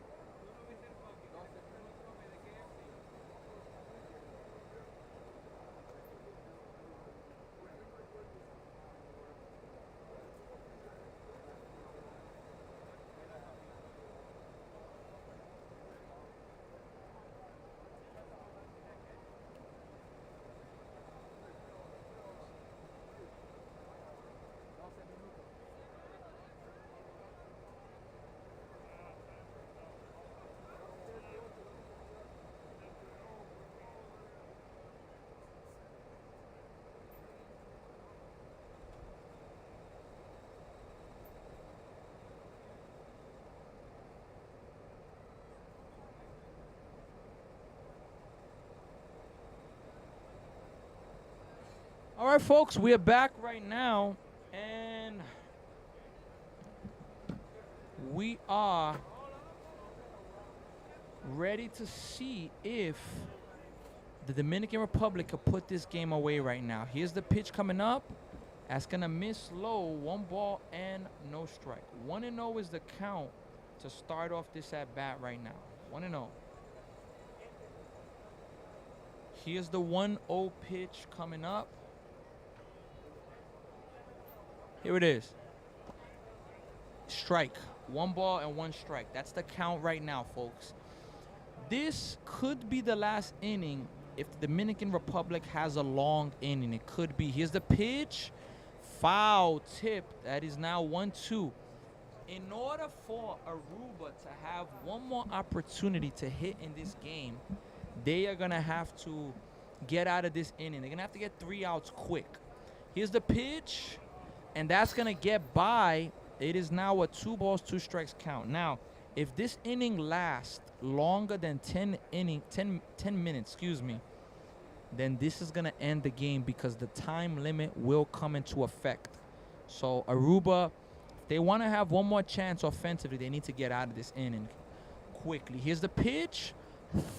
All right, folks, we are back right now, and we are ready to see if the Dominican Republic could put this game away right now. Here's the pitch coming up. That's going to miss low. 1 ball and no strike. 1-0 is the count to start off this at bat right now. 1-0. Here's the 1-0 pitch coming up. Here it is. Strike. 1 ball and 1 strike. That's the count right now, folks. This could be the last inning if the Dominican Republic has a long inning. It could be. Here's the pitch. Foul tip. That is now 1-2. In order for Aruba to have one more opportunity to hit in this game, they are going to have to get out of this inning. They're going to have to get 3 outs quick. Here's the pitch, and that's going to get by. It is now a 2 balls, 2 strikes count. Now, if this inning lasts longer than 10 minutes, then this is going to end the game because the time limit will come into effect. So Aruba, if they want to have one more chance offensively, they need to get out of this inning quickly. Here's the pitch.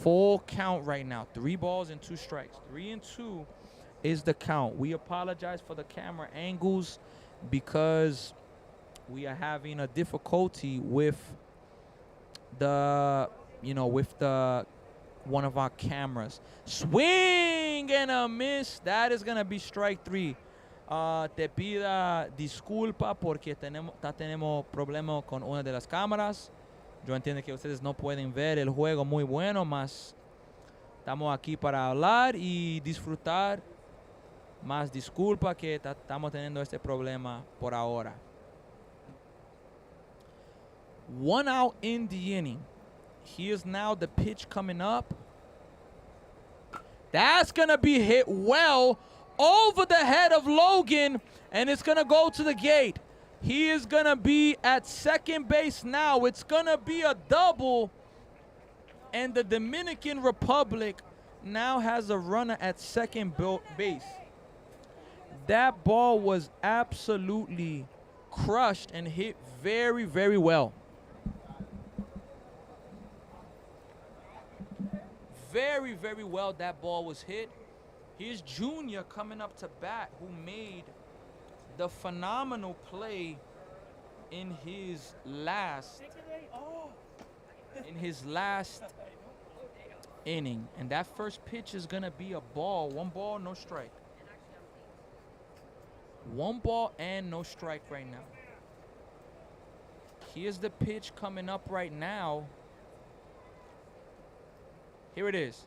Full count right now. 3 balls and 2 strikes. 3-2 is the count. We apologize for the camera angles because we are having a difficulty with the one of our cameras. Swing and a miss. That is gonna be strike 3. Te pida disculpa porque tenemos problemas con una de las cámaras. Yo entiendo que ustedes no pueden ver el juego muy bueno, mas estamos aquí para hablar y disfrutar. Más disculpa que estamos teniendo este problema por ahora. 1 out in the inning. Here's now the pitch coming up. That's going to be hit well over the head of Logan, and it's going to go to the gate. He is going to be at second base now. It's going to be a double, and the Dominican Republic now has a runner at second base. That ball was absolutely crushed and hit very, very well. Very, very well that ball was hit. Here's Junior coming up to bat, who made the phenomenal play in his last inning. And that first pitch is gonna be a ball. 1 ball, no strike. 1 ball and no strike right now. Here's the pitch coming up right now. Here it is.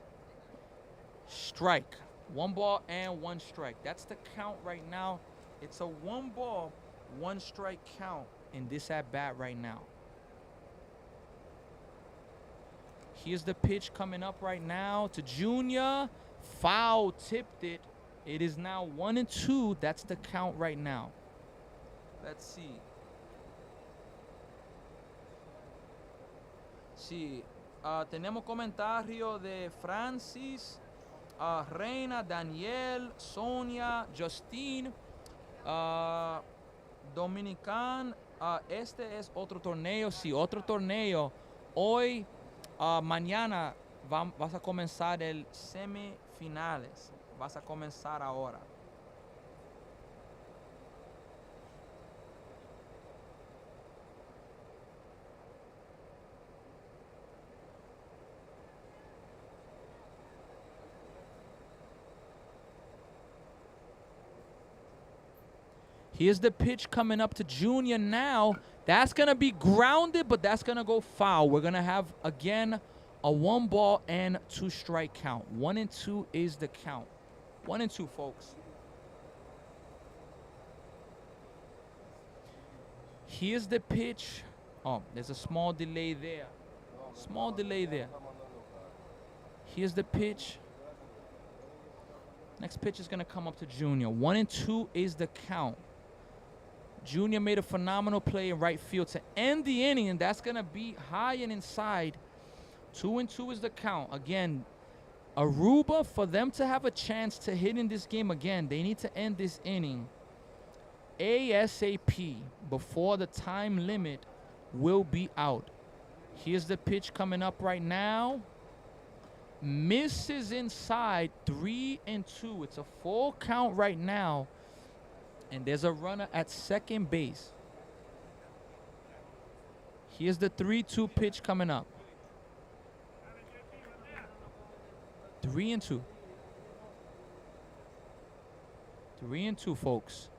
Strike. 1 ball and 1 strike. That's the count right now. It's a 1 ball, 1 strike count in this at bat right now. Here's the pitch coming up right now to Junior. Foul tipped it. It is now 1-2. That's the count right now. Let's see. Tenemos comentario de Francis, Reina, Daniel, Sonia, Justine, Dominican. Este es otro torneo. Sí, otro torneo. Hoy, mañana vas a comenzar el semifinales. Vas a comenzar ahora. Here's the pitch coming up to Junior now. That's going to be grounded, but that's going to go foul. We're going to have, again, a 1 ball and 2 strike count. 1-2 is the count. 1-2, folks. Here's the pitch. Oh, there's a small delay there. Small delay there. Here's the pitch. Next pitch is going to come up to Junior. 1-2 is the count. Junior made a phenomenal play in right field to end the inning, and that's going to be high and inside. 2-2 is the count. Again, Aruba, for them to have a chance to hit in this game again, they need to end this inning ASAP before the time limit will be out. Here's the pitch coming up right now. Misses inside, 3-2. It's a full count right now. And there's a runner at second base. Here's the 3-2 pitch coming up. 3-2. 3-2, folks.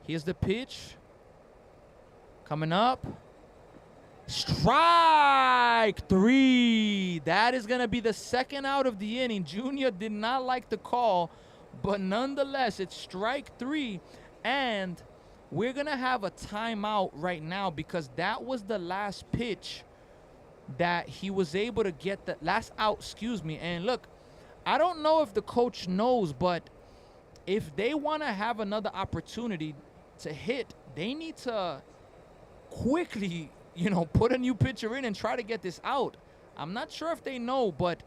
Here's the pitch. Coming up. Strike 3. That is going to be the second out of the inning. Junior did not like the call, but nonetheless, it's strike 3. And we're going to have a timeout right now because that was the last pitch that he was able to get, the last out, excuse me. And look, I don't know if the coach knows, but if they want to have another opportunity to hit, they need to quickly, put a new pitcher in and try to get this out. I'm not sure if they know, but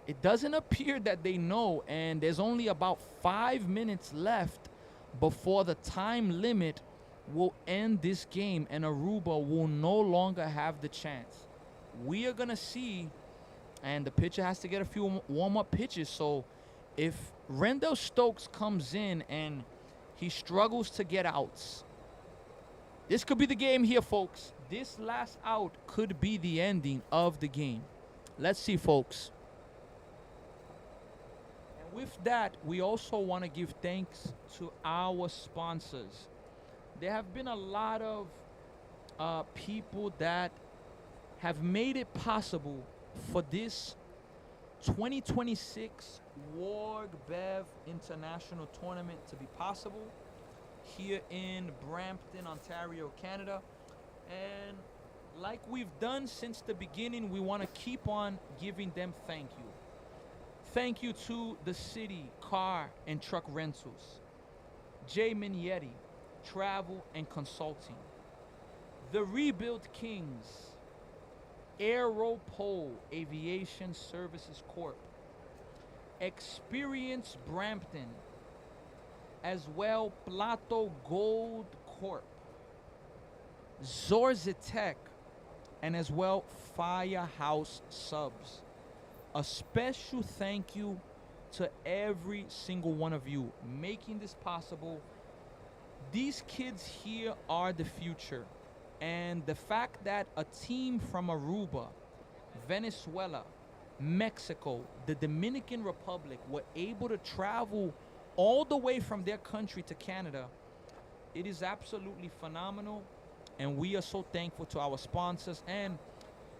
it doesn't appear that they know. And there's only about 5 minutes left before the time limit will end this game, and Aruba will no longer have the chance. We are going to see, and the pitcher has to get a few warm-up pitches. So if Rendell Stokes comes in and he struggles to get outs, this could be the game here, folks. This last out could be the ending of the game. Let's see, folks. And with that, we also want to give thanks to our sponsors. There have been a lot of people that have made it possible for this 2026 Warg Bev International Tournament to be possible here in Brampton, Ontario, Canada. And like we've done since the beginning, we want to keep on giving them thank you. Thank you to the City Car and Truck Rentals, J. Minietti Travel and Consulting, the Rebuild Kings, Aeropole Aviation Services Corp., Experience Brampton, as well Plato Gold Corp., Zorzitech, and as well Firehouse Subs. A special thank you to every single one of you making this possible. These kids here are the future. And the fact that a team from Aruba, Venezuela, Mexico, the Dominican Republic were able to travel all the way from their country to Canada, it is absolutely phenomenal. And we are so thankful to our sponsors. And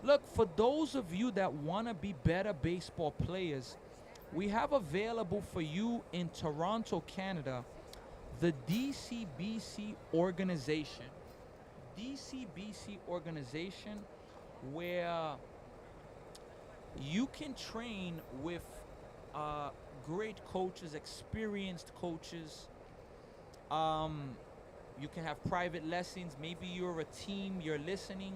look, for those of you that want to be better baseball players, we have available for you in Toronto, Canada, the DCBC organization. DCBC organization, where you can train with great coaches, experienced coaches. You can have private lessons. Maybe you're a team, you're listening,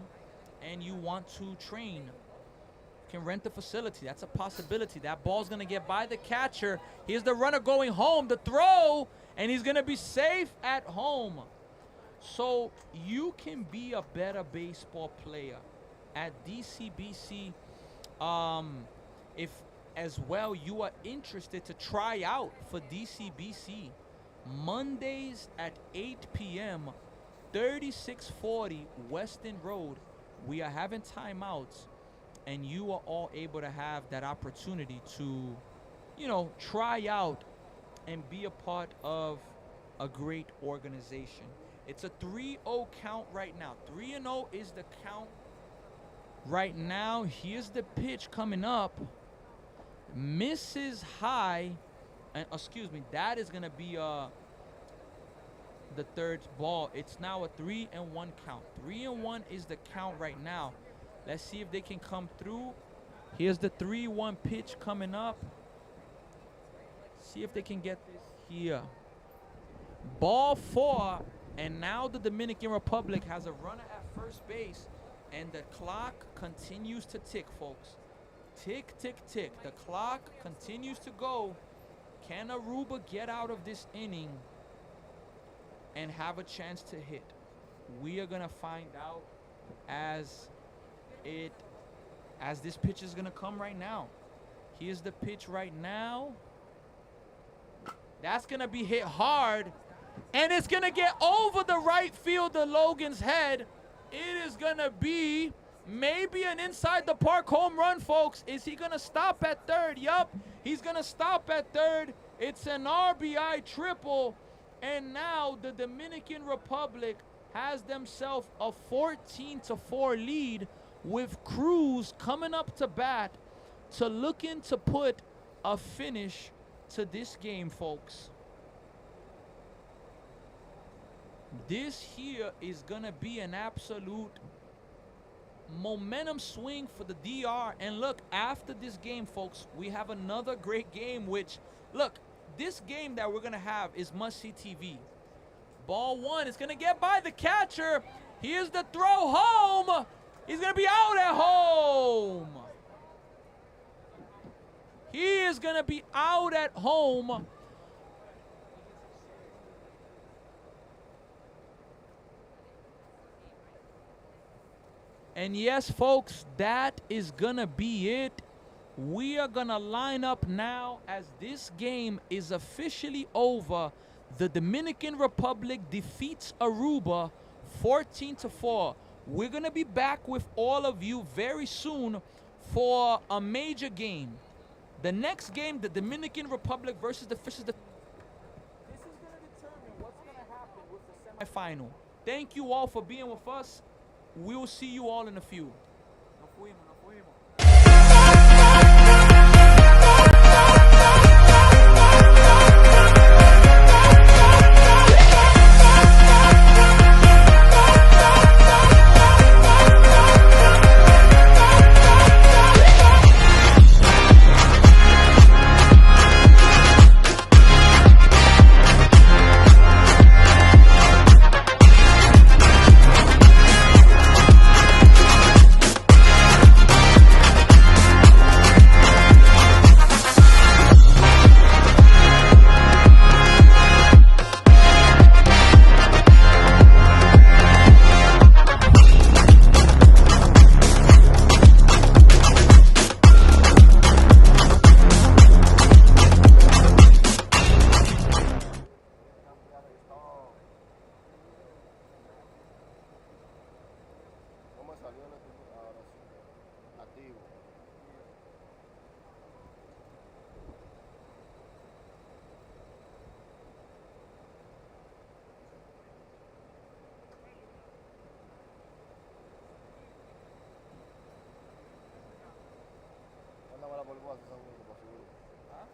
and you want to train. You can rent the facility. That's a possibility. That ball's going to get by the catcher. Here's the runner going home. The throw, and he's going to be safe at home. So you can be a better baseball player at DCBC. If as well you are interested to try out for DCBC, Mondays at 8 p.m., 3640 Weston Road, we are having timeouts, and you are all able to have that opportunity to, try out and be a part of a great organization. It's a 3-0 count right now. 3-0 is the count right now. Here's the pitch coming up. Misses high. And that is going to be the third ball. It's now a 3-1 count. 3-1 is the count right now. Let's see if they can come through. Here's the 3-1 pitch coming up. See if they can get this here. Ball 4. And now the Dominican Republic has a runner at first base, and the clock continues to tick, folks. Tick, tick, tick. The clock continues to go. Can Aruba get out of this inning and have a chance to hit? We are gonna find out as this pitch is gonna come right now. Here's the pitch right now. That's gonna be hit hard, and it's gonna get over the right fielder Logan's head. It is gonna be maybe an inside the park home run, folks. Is he gonna stop at third? Yup, he's gonna stop at third. It's an RBI triple, and now the Dominican Republic has themselves a 14-4 lead, with Cruz coming up to bat to looking to put a finish to this game, folks. This here is gonna be an absolute momentum swing for the DR. And look, after this game, folks, we have another great game, which, look, this game that we're gonna have is must-see TV. Ball one is gonna get by the catcher. Here's the throw home. He's gonna be out at home. He is gonna be out at home. And yes, folks, that is gonna be it. We are gonna line up now as this game is officially over. The Dominican Republic defeats Aruba 14-4. We're gonna be back with all of you very soon for a major game. The next game, the Dominican Republic versus the Fishes. This is gonna determine what's gonna happen with the semifinal. Thank you all for being with us. We will see you all in a few. Nos fuimos. ¿Cómo salió el equipo ahora sí? Activo. Mándamela por WhatsApp, seguro, por seguro. ¿Ah?